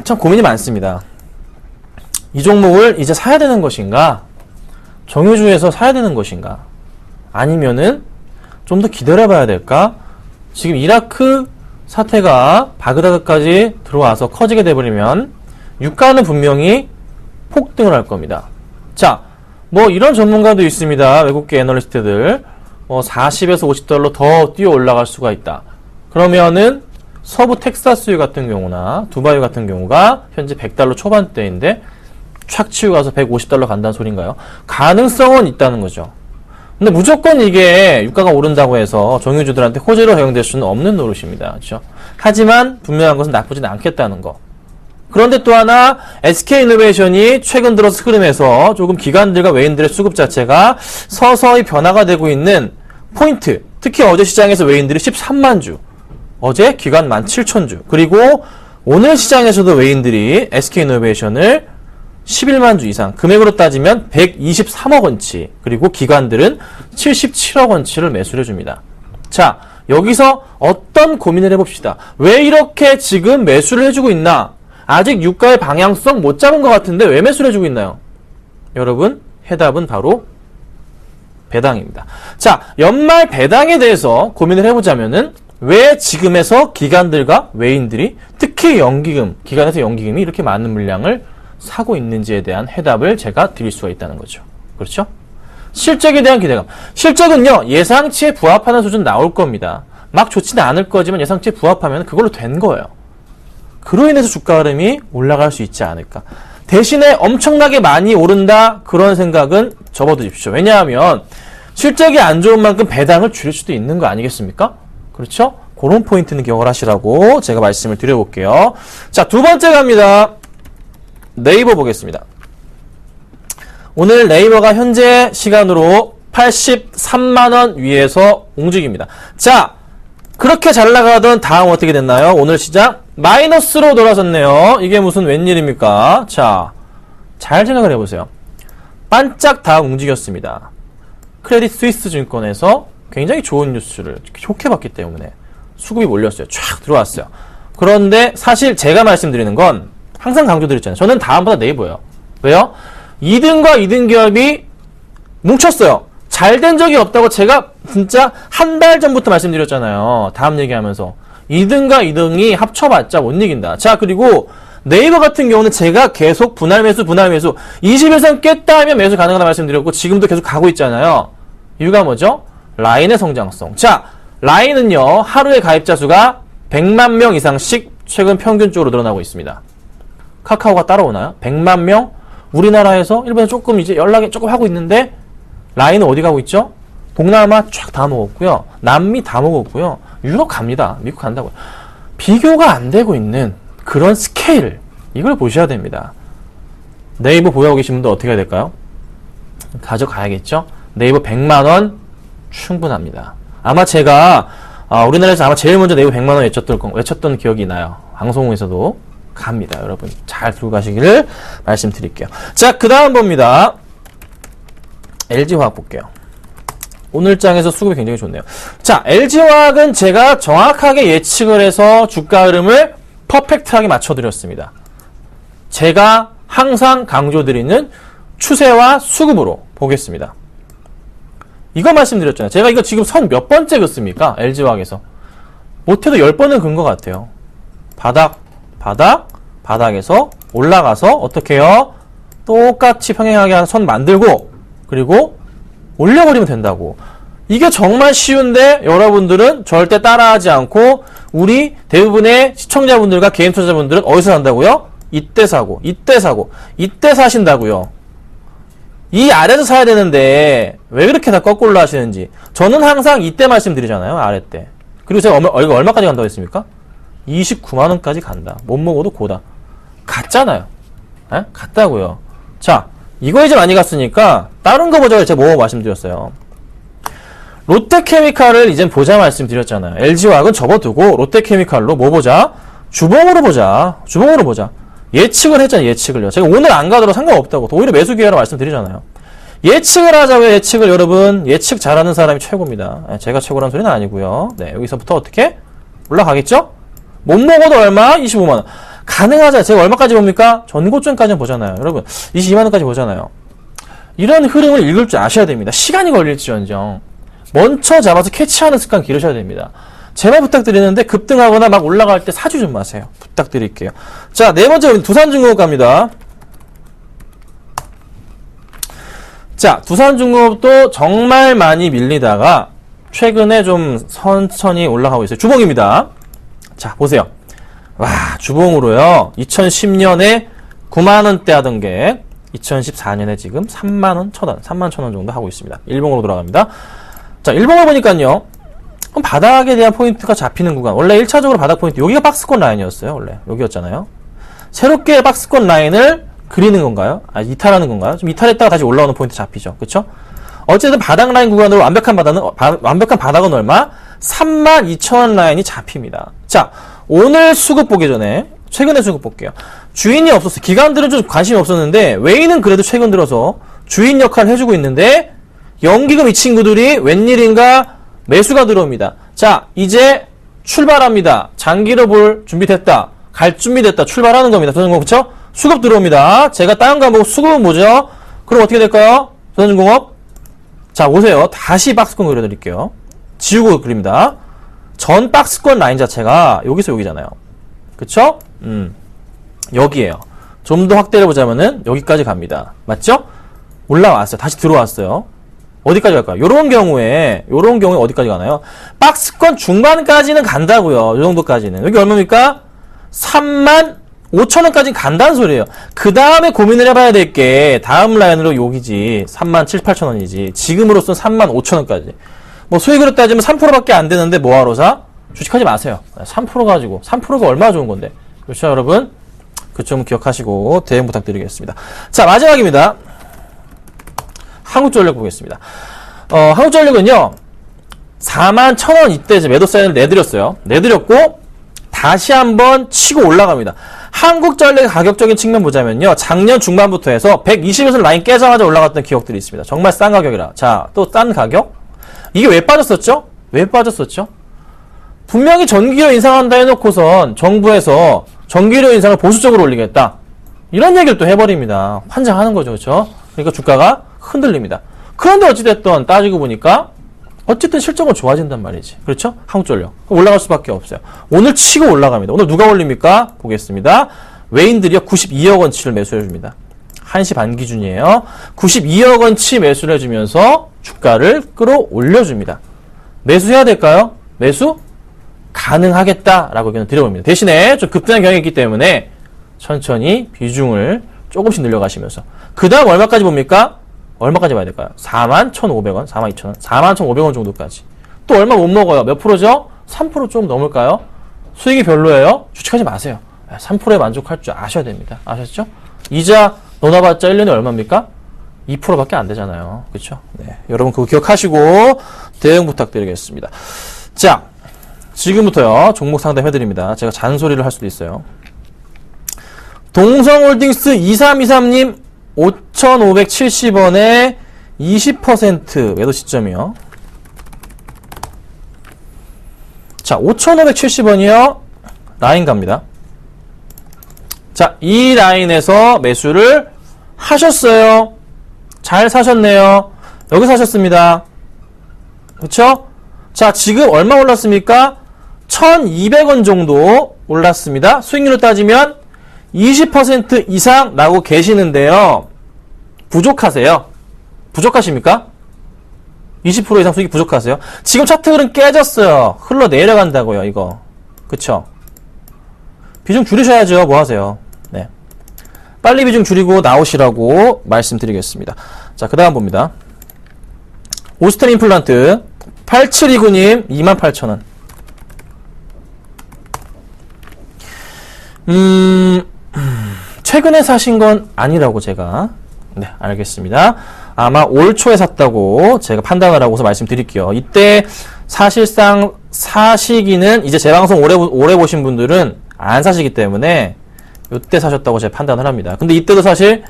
참 고민이 많습니다. 이 종목을 이제 사야 되는 것인가? 정유주에서 사야 되는 것인가? 아니면은 좀 더 기다려봐야 될까? 지금 이라크 사태가 바그다드까지 들어와서 커지게 돼버리면 유가는 분명히 폭등을 할 겁니다. 자, 이런 전문가도 있습니다. 외국계 애널리스트들. 40에서 $50 더 뛰어 올라갈 수가 있다. 그러면은 서부 텍사스유 같은 경우나 두바이 같은 경우가 현재 $100 초반대인데 촥 치고 가서 $150 간다는 소린가요? 가능성은 있다는 거죠. 근데 무조건 이게 유가가 오른다고 해서 정유주들한테 호재로 허용될 수는 없는 노릇입니다. 그렇죠? 하지만 분명한 것은 나쁘진 않겠다는 거. 그런데 또 하나, SK이노베이션이 최근 들어서 흐름에서 조금 기관들과 외인들의 수급 자체가 서서히 변화가 되고 있는 포인트. 특히 어제 시장에서 외인들이 13만 주. 어제 기관 17,000주. 그리고 오늘 시장에서도 외인들이 SK이노베이션을 11만 주 이상, 금액으로 따지면 123억 원치, 그리고 기관들은 77억 원치를 매수를 해줍니다. 자, 여기서 어떤 고민을 해봅시다. 왜 이렇게 지금 매수를 해주고 있나? 아직 유가의 방향성 못 잡은 것 같은데 왜 매수를 해주고 있나요? 여러분, 해답은 바로 배당입니다. 자, 연말 배당에 대해서 고민을 해보자면은 왜 지금에서 기관들과 외인들이 특히 연기금, 기관에서 연기금이 이렇게 많은 물량을 사고 있는지에 대한 해답을 제가 드릴 수가 있다는 거죠. 그렇죠? 실적에 대한 기대감. 실적은요, 예상치에 부합하는 수준 나올 겁니다. 막 좋지는 않을 거지만 예상치에 부합하면 그걸로 된 거예요. 그로 인해서 주가 흐름이 올라갈 수 있지 않을까. 대신에 엄청나게 많이 오른다, 그런 생각은 접어두십시오. 왜냐하면 실적이 안 좋은 만큼 배당을 줄일 수도 있는 거 아니겠습니까? 그렇죠? 그런 포인트는 기억을 하시라고 제가 말씀을 드려볼게요. 자, 두 번째 갑니다. 네이버 보겠습니다. 오늘 네이버가 현재 시간으로 83만원 위에서 움직입니다. 자, 그렇게 잘 나가던 다음 어떻게 됐나요? 오늘 시장 마이너스로 돌아섰네요. 이게 무슨 웬일입니까? 자, 잘 생각을 해보세요. 반짝 다 움직였습니다. 크레딧 스위스 증권에서 굉장히 좋은 뉴스를 좋게 봤기 때문에 수급이 몰렸어요. 쫙 들어왔어요. 그런데 사실 제가 말씀드리는 건 항상 강조드렸잖아요. 저는 다음보다 네이버예요. 왜요? 2등과 2등 기업이 뭉쳤어요. 잘 된 적이 없다고 제가 진짜 한 달 전부터 말씀드렸잖아요. 다음 얘기하면서 2등과 2등이 합쳐봤자 못 이긴다. 자, 그리고 네이버 같은 경우는 제가 계속 분할 매수 21선 깼다 하면 매수 가능하다 말씀드렸고 지금도 계속 가고 있잖아요. 이유가 뭐죠? 라인의 성장성. 자, 라인은요, 하루에 가입자 수가 100만 명 이상씩 최근 평균적으로 늘어나고 있습니다. 카카오가 따라오나요? 100만 명? 우리나라에서 일본에 조금 이제 연락이 조금 하고 있는데 라인은 어디 가고 있죠? 동남아 쫙 다 먹었고요. 남미 다 먹었고요. 유럽 갑니다. 미국 간다고요. 비교가 안 되고 있는 그런 스케일, 이걸 보셔야 됩니다. 네이버 보유하고 계신 분들 어떻게 해야 될까요? 가져가야겠죠? 네이버 100만원 충분합니다. 아마 제가 우리나라에서 아마 제일 먼저 네이버 100만원 외쳤던 기억이 나요. 방송에서도 갑니다. 여러분 잘 들고 가시기를 말씀드릴게요. 자, 그 다음 봅니다. LG화학 볼게요. 오늘 장에서 수급이 굉장히 좋네요. 자, LG화학은 제가 정확하게 예측을 해서 주가 흐름을 퍼펙트하게 맞춰드렸습니다. 제가 항상 강조드리는 추세와 수급으로 보겠습니다. 이거 말씀드렸잖아요. 제가 이거 지금 선 몇 번째 긋습니까? LG화학에서. 못해도 10번은 긋은 것 같아요. 바닥에서 올라가서 어떻게 해요? 똑같이 평행하게 한 선 만들고 그리고 올려버리면 된다고. 이게 정말 쉬운데 여러분들은 절대 따라하지 않고 우리 대부분의 시청자분들과 개인 투자자분들은 어디서 산다고요? 이때 사고, 이때 사고, 이때 사신다고요. 이 아래에서 사야 되는데 왜 그렇게 다 거꾸로 하시는지. 저는 항상 이때 말씀드리잖아요. 아래 때. 그리고 제가 이거 얼마까지 간다고 했습니까? 29만원까지 간다. 못 먹어도 고다. 갔잖아요. 에? 갔다고요. 자, 이거 이제 많이 갔으니까 다른 거 보자고 제가 뭐 말씀드렸어요. 롯데케미칼을 이젠 보자 말씀드렸잖아요. LG화학은 접어두고 롯데케미칼로 뭐 보자? 주봉으로 보자. 주봉으로 보자. 예측을 했잖아요. 예측을요. 제가 오늘 안 가더라도 상관없다고. 오히려 매수 기회라고 말씀드리잖아요. 예측을 하자고요. 예측을. 여러분 예측 잘하는 사람이 최고입니다. 제가 최고라는 소리는 아니고요. 네, 여기서부터 어떻게? 올라가겠죠? 못 먹어도 얼마? 25만원. 가능하자. 제가 얼마까지 봅니까? 전고점까지는 보잖아요. 여러분 22만원까지 보잖아요. 이런 흐름을 읽을 줄 아셔야 됩니다. 시간이 걸릴지언정 먼저 잡아서 캐치하는 습관 기르셔야 됩니다. 제발 부탁드리는데 급등하거나 막 올라갈 때 사주 좀 마세요. 부탁드릴게요. 자, 네 번째 두산중공업 갑니다. 자, 두산중공업도 정말 많이 밀리다가 최근에 좀 천천히 올라가고 있어요. 주봉입니다. 자, 보세요. 와, 주봉으로요. 2010년에 9만원대 하던 게 2014년에 지금 3만 1천 원 정도 하고 있습니다. 일봉으로 돌아갑니다. 자, 일봉을 보니까요. 그럼 바닥에 대한 포인트가 잡히는 구간. 원래 1차적으로 바닥 포인트, 여기가 박스권 라인이었어요. 원래 여기였잖아요. 새롭게 박스권 라인을 그리는 건가요? 이탈하는 건가요? 좀 이탈했다가 다시 올라오는 포인트 잡히죠. 그쵸? 어쨌든 바닥 라인 구간으로 완벽한 바닥은 얼마? 32,000원 라인이 잡힙니다. 자, 오늘 수급 보기 전에 최근의 수급 볼게요. 주인이 없었어요. 기관들은 좀 관심이 없었는데 외인은 그래도 최근 들어서 주인 역할을 해주고 있는데 연기금 이 친구들이 웬일인가 매수가 들어옵니다. 자, 이제 출발합니다. 장기로 볼 준비 됐다. 갈 준비 됐다. 출발하는 겁니다. 두산중공업, 그쵸? 수급 들어옵니다. 제가 다른 거 안 보고 수급은 뭐죠? 그럼 어떻게 될까요? 두산중공업? 자, 오세요. 다시 박스권 그려드릴게요. 지우고 그립니다. 전 박스권 라인 자체가 여기서 여기잖아요. 그쵸? 여기에요. 좀 더 확대를 보자면은 여기까지 갑니다. 맞죠? 올라왔어요. 다시 들어왔어요. 어디까지 갈까요? 요런 경우에 어디까지 가나요? 박스권 중반까지는 간다고요. 요 정도까지는. 여기 얼마입니까? 35,000원까지 간다는 소리예요. 그 다음에 고민을 해봐야 될 게 다음 라인으로 여기지. 37,000~38,000원이지. 지금으로선 35,000원까지. 뭐 수익으로 따지면 3%밖에 안 되는데 뭐하러 사? 주식하지 마세요. 3% 가지고. 3%가 얼마나 좋은 건데. 그렇죠, 여러분? 그 점 기억하시고 대응 부탁드리겠습니다. 자, 마지막입니다. 한국전력 보겠습니다. 한국전력은요, 41,000원 이때 이제 매도 사인을 내드렸어요. 내드렸고, 다시 한번 치고 올라갑니다. 한국전력의 가격적인 측면 보자면요, 작년 중반부터 해서 120에서 라인 깨자마자 올라갔던 기억들이 있습니다. 정말 싼 가격이라. 자, 또 싼 가격? 이게 왜 빠졌었죠? 왜 빠졌었죠? 분명히 전기료 인상한다 해놓고선 정부에서 전기료 인상을 보수적으로 올리겠다. 이런 얘기를 또 해버립니다. 환장하는 거죠. 그렇죠? 그러니까 주가가 흔들립니다. 그런데 어찌됐든 따지고 보니까 어쨌든 실적은 좋아진단 말이지. 그렇죠? 한국전력. 올라갈 수밖에 없어요. 오늘 치고 올라갑니다. 오늘 누가 올립니까? 보겠습니다. 외인들이요. 92억 원치를 매수해줍니다. 1시 반 기준이에요. 92억 원치 매수를 해주면서 주가를 끌어올려줍니다. 매수해야 될까요? 매수? 가능하겠다라고 의견을 드려봅니다. 대신에 좀 급등한 경향이 있기 때문에 천천히 비중을 조금씩 늘려가시면서 그 다음 얼마까지 봅니까? 얼마까지 봐야 될까요? 41,500원, 42,000원, 41,500원 정도까지. 또 얼마 못 먹어요. 몇 프로죠? 3% 좀 넘을까요? 수익이 별로예요? 주식하지 마세요. 3%에 만족할 줄 아셔야 됩니다. 아셨죠? 이자 넣어봤자 1년에 얼마입니까? 2%밖에 안 되잖아요. 그렇죠? 네. 여러분 그거 기억하시고 대응 부탁드리겠습니다. 자, 지금부터요. 종목 상담해드립니다. 제가 잔소리를 할 수도 있어요. 동성홀딩스 2323님 5,570원에 20% 매도 시점이요. 자, 5,570원이요. 라인 갑니다. 자, 이 라인에서 매수를 하셨어요. 잘 사셨네요. 여기 사셨습니다. 그렇죠? 자, 지금 얼마 올랐습니까? 1,200원 정도 올랐습니다. 수익률로 따지면 20% 이상 나고 계시는데요. 부족하세요? 부족하십니까? 20% 이상 수익이 부족하세요? 지금 차트 흐름 깨졌어요. 흘러 내려간다고요, 이거. 그쵸? 비중 줄이셔야죠. 뭐 하세요? 네. 빨리 비중 줄이고 나오시라고 말씀드리겠습니다. 자, 그 다음 봅니다. 오스템 임플란트 8729님 28,000원. 최근에 사신 건 아니라고 제가 네, 알겠습니다. 아마 올 초에 샀다고 제가 판단을 하고서 말씀드릴게요. 이때 사실상 사시기는 이제 제 방송 오래 보신 분들은 안 사시기 때문에 이때 사셨다고 제가 판단을 합니다. 근데 이때도 사실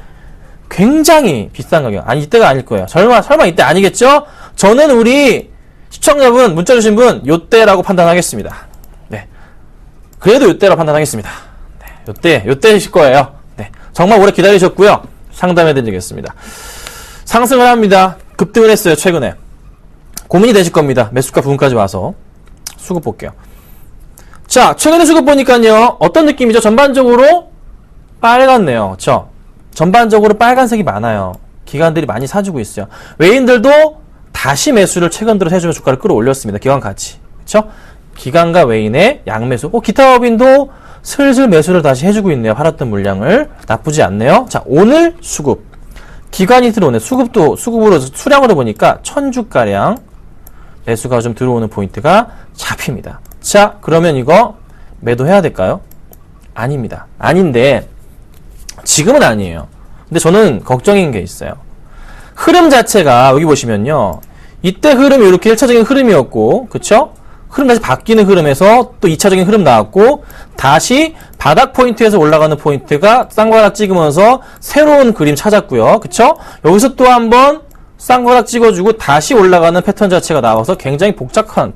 굉장히 비싼 가격. 아니, 이때가 아닐 거예요. 설마 이때 아니겠죠? 저는 우리 시청자분, 문자 주신 분, 요때라고 판단하겠습니다. 네. 그래도 요때라고 판단하겠습니다. 네. 요때이실 거예요. 네. 정말 오래 기다리셨고요. 상담해드리겠습니다. 상승을 합니다. 급등을 했어요, 최근에. 고민이 되실 겁니다. 매수가 부분까지 와서. 수급 볼게요. 자, 최근에 수급 보니까요. 어떤 느낌이죠? 전반적으로 빨갛네요. 그쵸? 전반적으로 빨간색이 많아요. 기관들이 많이 사주고 있어요. 외인들도 다시 매수를 최근 들어 해주면 주가를 끌어올렸습니다. 기관 같이. 그쵸? 기관과 외인의 양매수. 기타법인도 슬슬 매수를 다시 해주고 있네요. 팔았던 물량을. 나쁘지 않네요. 자, 오늘 수급. 기관이 들어오네. 수급으로, 수량으로 보니까 1000주가량 매수가 좀 들어오는 포인트가 잡힙니다. 자, 그러면 이거 매도해야 될까요? 아닙니다. 아닌데, 지금은 아니에요. 근데 저는 걱정인 게 있어요. 흐름 자체가, 여기 보시면요. 이때 흐름이 이렇게 1차적인 흐름이었고, 그쵸? 흐름 다시 바뀌는 흐름에서 또 2차적인 흐름 나왔고, 다시 바닥 포인트에서 올라가는 포인트가 쌍바닥 찍으면서 새로운 그림 찾았고요. 그쵸? 여기서 또 한번 쌍바닥 찍어주고 다시 올라가는 패턴 자체가 나와서 굉장히 복잡한,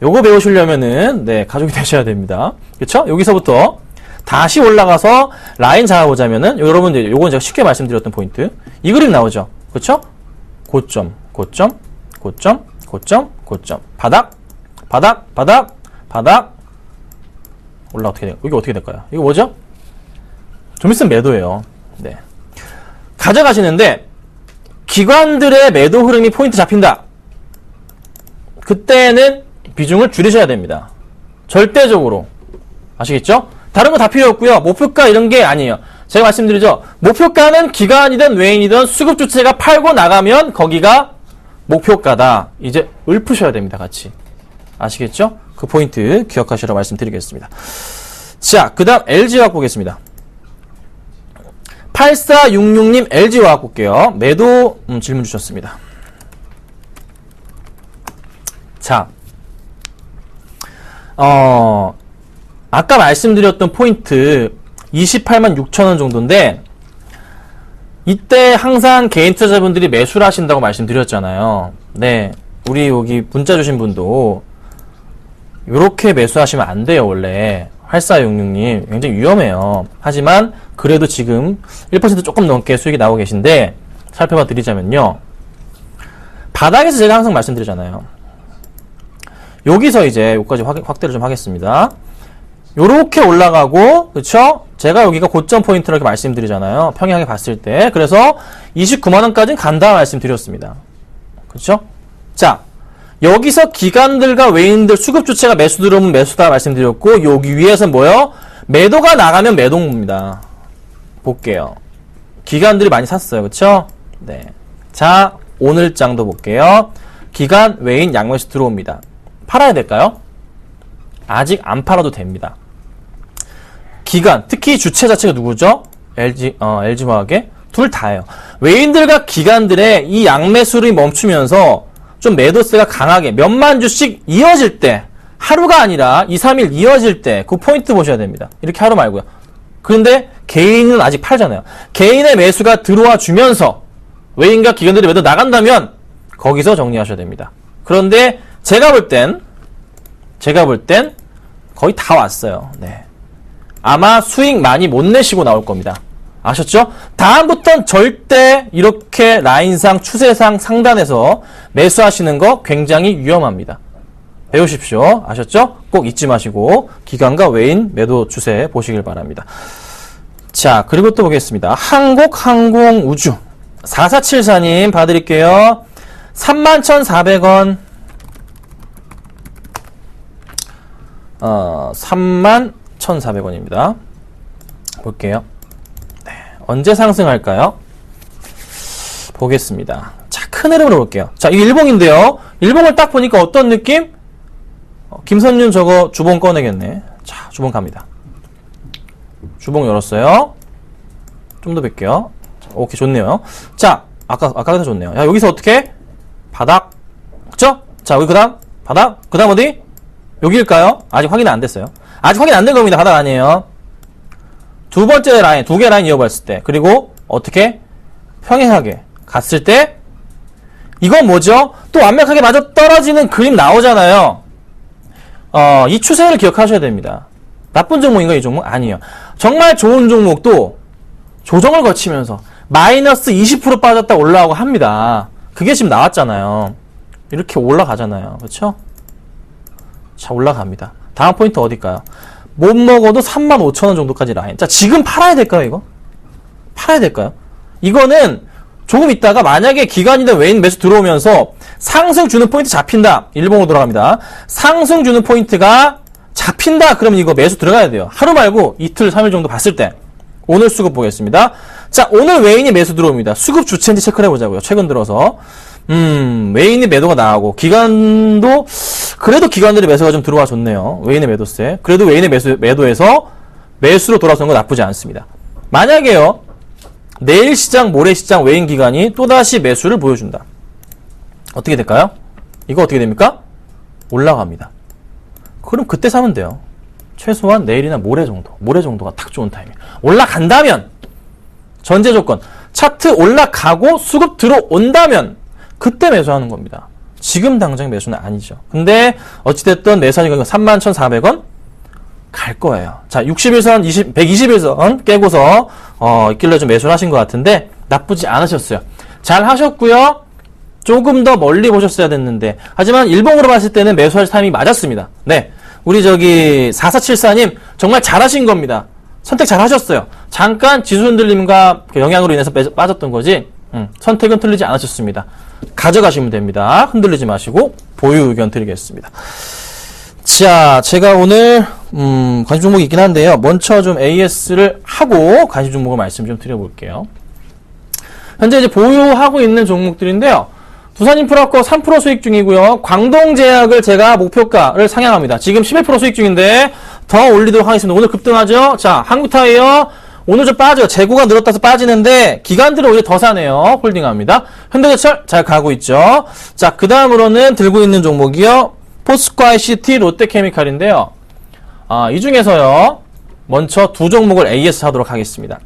요거 배우시려면은, 네, 가족이 되셔야 됩니다. 그쵸? 여기서부터 다시 올라가서 라인 잡아보자면은, 여러분들, 요건 제가 쉽게 말씀드렸던 포인트. 이 그림 나오죠? 그쵸? 고점. 바닥. 올라 어떻게 돼요? 이게 어떻게 될까요? 이거 뭐죠? 좀 있으면 매도예요. 네. 가져가시는데, 기관들의 매도 흐름이 포인트 잡힌다. 그때는 비중을 줄이셔야 됩니다. 절대적으로. 아시겠죠? 다른 거 다 필요 없고요. 목표가 이런 게 아니에요. 제가 말씀드리죠. 목표가는 기관이든 외인이든 수급 주체가 팔고 나가면 거기가 목표가다. 이제 읊으셔야 됩니다. 같이. 아시겠죠? 그 포인트 기억하시라고 말씀드리겠습니다. 자, 그 다음 LG화학 보겠습니다. 8466님 LG화학 볼게요. 매도 질문 주셨습니다. 자, 아까 말씀드렸던 포인트 28만 6천원 정도인데 이때 항상 개인 투자자분들이 매수를 하신다고 말씀드렸잖아요. 네, 우리 여기 문자 주신 분도 이렇게 매수하시면 안 돼요. 원래 8466님 굉장히 위험해요. 하지만 그래도 지금 1% 조금 넘게 수익이 나오고 계신데 살펴봐 드리자면요. 바닥에서 제가 항상 말씀드리잖아요. 여기서 이제 여기까지 확대를 좀 하겠습니다. 요렇게 올라가고, 그쵸? 제가 여기가 고점 포인트라고 말씀드리잖아요. 평행하게 봤을 때. 그래서 29만원까지는 간다 말씀드렸습니다. 그쵸? 자, 여기서 기관들과 외인들 수급 주체가 매수 들어오면 매수다 말씀드렸고, 여기 위에서 뭐요? 매도가 나가면 매도입니다. 볼게요. 기관들이 많이 샀어요. 그쵸? 네. 자, 오늘 장도 볼게요. 기관, 외인, 양매수 들어옵니다. 팔아야 될까요? 아직 안 팔아도 됩니다. 기관, 특히 주체 자체가 누구죠? LG화학의 둘 다예요. 외인들과 기관들의 이 양매수를 멈추면서 좀 매도세가 강하게 몇만 주씩 이어질 때, 하루가 아니라 2, 3일 이어질 때 그 포인트 보셔야 됩니다. 이렇게 하루 말고요. 그런데 개인은 아직 팔잖아요. 개인의 매수가 들어와 주면서 외인과 기관들이 매도 나간다면 거기서 정리하셔야 됩니다. 그런데 제가 볼 땐 거의 다 왔어요. 네. 아마 수익 많이 못 내시고 나올 겁니다. 아셨죠? 다음부턴 절대 이렇게 라인상, 추세상 상단에서 매수하시는 거 굉장히 위험합니다. 배우십시오. 아셨죠? 꼭 잊지 마시고 기관과 외인 매도 추세 보시길 바랍니다. 자, 그리고 또 보겠습니다. 한국항공우주 4474님 봐드릴게요. 31,400원 31,400원입니다. 볼게요. 네, 언제 상승할까요? 보겠습니다. 자, 큰 흐름으로 볼게요. 자, 이 일봉인데요. 일봉을 딱 보니까 어떤 느낌? 김선윤 저거 주봉 꺼내겠네. 자, 주봉 갑니다. 주봉 열었어요. 좀 더 뵐게요. 자, 오케이, 좋네요. 자, 아까보다 좋네요. 야, 여기서 어떻게? 바닥. 그쵸? 자, 여기 그 다음, 바닥. 그 다음 어디? 여기일까요? 아직 확인 안 됐어요. 아직 확인 안 된 겁니다. 바닥 아니에요. 두 번째 라인, 두 개 라인 이어봤을 때. 그리고 어떻게? 평행하게 갔을 때, 이건 뭐죠? 또 완벽하게 맞아 떨어지는 그림 나오잖아요. 이 추세를 기억하셔야 됩니다. 나쁜 종목인가 이 종목? 아니에요. 정말 좋은 종목도 조정을 거치면서 마이너스 20% 빠졌다 올라오고 합니다. 그게 지금 나왔잖아요. 이렇게 올라가잖아요. 그렇죠? 자, 올라갑니다. 다음 포인트 어딜까요? 못 먹어도 35,000원 정도까지 라인. 자, 지금 팔아야 될까요, 이거? 팔아야 될까요? 이거는 조금 있다가 만약에 기관이든 외인 매수 들어오면서 상승 주는 포인트 잡힌다. 일봉으로 돌아갑니다. 상승 주는 포인트가 잡힌다. 그러면 이거 매수 들어가야 돼요. 하루 말고 이틀, 3일 정도 봤을 때. 오늘 수급 보겠습니다. 자, 오늘 외인이 매수 들어옵니다. 수급 주체인지 체크를 해보자고요. 최근 들어서. 외인이 매도가 나가고, 기관도, 그래도 기관들의 매수가 좀 들어와 줬네요. 외인의 매도세. 그래도 외인의 매도에서 매수로 돌아서는 건 나쁘지 않습니다. 만약에요, 내일 시장, 모레 시장 외인 기관이 또다시 매수를 보여준다. 어떻게 될까요? 이거 어떻게 됩니까? 올라갑니다. 그럼 그때 사면 돼요. 최소한 내일이나 모레 정도가 딱 좋은 타이밍. 올라간다면, 전제 조건, 차트 올라가고 수급 들어온다면, 그때 매수하는 겁니다. 지금 당장 매수는 아니죠. 근데, 어찌됐든 매수하는 건 31,400원? 갈 거예요. 자, 61선, 121선 깨고서, 있길래 좀 매수를 하신 것 같은데, 나쁘지 않으셨어요. 잘 하셨고요. 조금 더 멀리 보셨어야 됐는데, 하지만 일봉으로 봤을 때는 매수할 타이밍이 맞았습니다. 네. 우리 4474님, 정말 잘하신 겁니다. 선택 잘 하셨어요. 잠깐 지수 흔들림과 영향으로 인해서 빠졌던 거지, 선택은 틀리지 않으셨습니다. 가져가시면 됩니다. 흔들리지 마시고, 보유 의견 드리겠습니다. 자, 제가 오늘, 관심 종목이 있긴 한데요. 먼저 좀 AS를 하고, 관심 종목을 말씀 좀 드려볼게요. 현재 이제 보유하고 있는 종목들인데요. 두산인프라코 3% 수익 중이고요. 광동제약을 제가 목표가를 상향합니다. 지금 11% 수익 중인데 더 올리도록 하겠습니다. 오늘 급등하죠. 자, 한국타이어 오늘 좀 빠져요. 재고가 늘었다서 빠지는데 기관들은 오히려 더 사네요. 홀딩합니다. 현대제철 잘 가고 있죠. 자, 그 다음으로는 들고 있는 종목이요. 포스코 ICT, 롯데케미칼인데요. 이 중에서요. 먼저 두 종목을 AS 하도록 하겠습니다.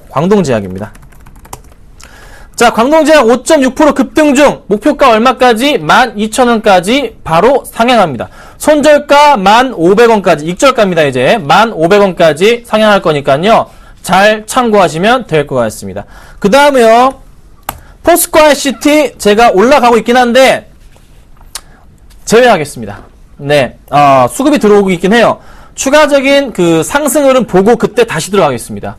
광동제약입니다. 자, 광동제약 5.6% 급등 중, 목표가 얼마까지? 12,000원까지 바로 상향합니다. 손절가 1,500원까지, 익절가입니다, 이제. 1,500원까지 상향할 거니까요. 잘 참고하시면 될 것 같습니다. 그 다음에요. 포스코 ICT 제가 올라가고 있긴 한데, 제외하겠습니다. 네, 수급이 들어오고 있긴 해요. 추가적인 그 상승을 보고 그때 다시 들어가겠습니다.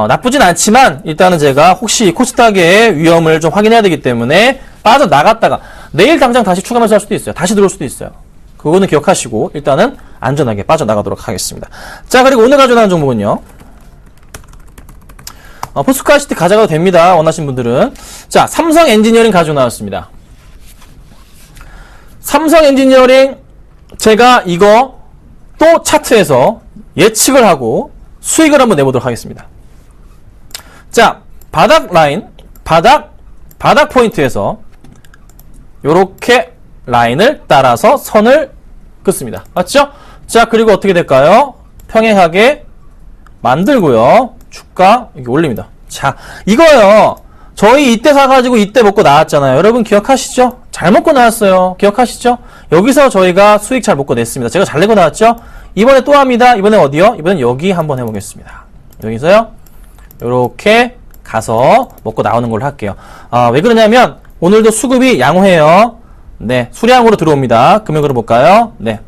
나쁘진 않지만 일단은 제가 혹시 코스닥의 위험을 좀 확인해야 되기 때문에 빠져나갔다가 내일 당장 다시 추가 매수할 수도 있어요. 다시 들어올 수도 있어요. 그거는 기억하시고 일단은 안전하게 빠져나가도록 하겠습니다. 자, 그리고 오늘 가져나온 종목은요. 포스코아시티 가져가도 됩니다. 원하시는 분들은. 자, 삼성 엔지니어링 가지고 나왔습니다. 삼성 엔지니어링 제가 이거 또 차트에서 예측을 하고 수익을 한번 내보도록 하겠습니다. 자, 바닥 라인, 바닥 포인트에서 요렇게 라인을 따라서 선을 긋습니다. 맞죠? 자, 그리고 어떻게 될까요? 평행하게 만들고요. 주가 이렇게 올립니다. 자, 이거요. 저희 이때 사가지고 이때 먹고 나왔잖아요. 여러분 기억하시죠? 잘 먹고 나왔어요. 기억하시죠? 여기서 저희가 수익 잘 먹고 냈습니다. 제가 잘 내고 나왔죠? 이번에 또 합니다. 이번에 어디요? 이번엔 여기 한번 해보겠습니다. 여기서요. 요렇게 가서 먹고 나오는 걸로 할게요. 왜 그러냐면 오늘도 수급이 양호해요. 네, 수량으로 들어옵니다. 금액으로 볼까요? 네,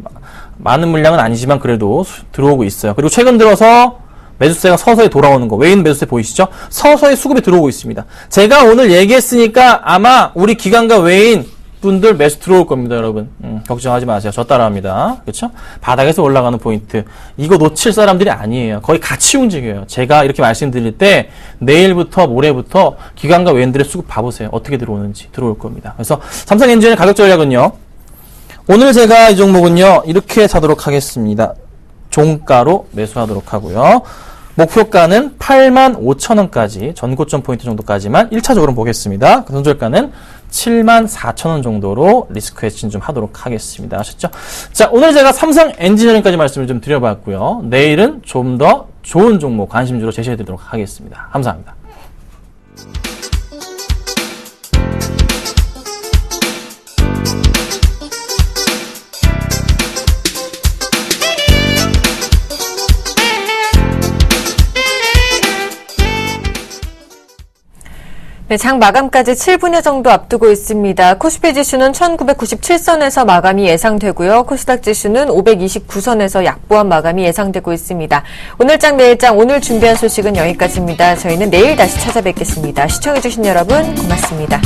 많은 물량은 아니지만 그래도 들어오고 있어요. 그리고 최근 들어서 매수세가 서서히 돌아오는 거, 외인 매수세 보이시죠? 서서히 수급이 들어오고 있습니다. 제가 오늘 얘기했으니까 아마 우리 기관과 외인 분들 매수 들어올 겁니다, 여러분. 걱정하지 마세요. 저 따라합니다. 그렇죠? 바닥에서 올라가는 포인트. 이거 놓칠 사람들이 아니에요. 거의 같이 움직여요. 제가 이렇게 말씀드릴 때 내일부터 모레부터 기관과 외인들의 수급 봐보세요. 어떻게 들어오는지 들어올 겁니다. 그래서 삼성 엔지니어링 가격 전략은요. 오늘 제가 이 종목은요. 이렇게 사도록 하겠습니다. 종가로 매수하도록 하고요. 목표가는 85,000원까지 전고점 포인트 정도까지만 1차적으로 보겠습니다. 손절가는 74,000원 정도로 리스크 해칭 좀 하도록 하겠습니다. 아셨죠? 자, 오늘 제가 삼성 엔지니어링까지 말씀을 좀 드려봤고요. 내일은 좀 더 좋은 종목 관심주로 제시해드리도록 하겠습니다. 감사합니다. 네, 장 마감까지 7분여 정도 앞두고 있습니다. 코스피 지수는 1997선에서 마감이 예상되고요. 코스닥 지수는 529선에서 약보한 마감이 예상되고 있습니다. 오늘장 내일장 오늘 준비한 소식은 여기까지입니다. 저희는 내일 다시 찾아뵙겠습니다. 시청해주신 여러분 고맙습니다.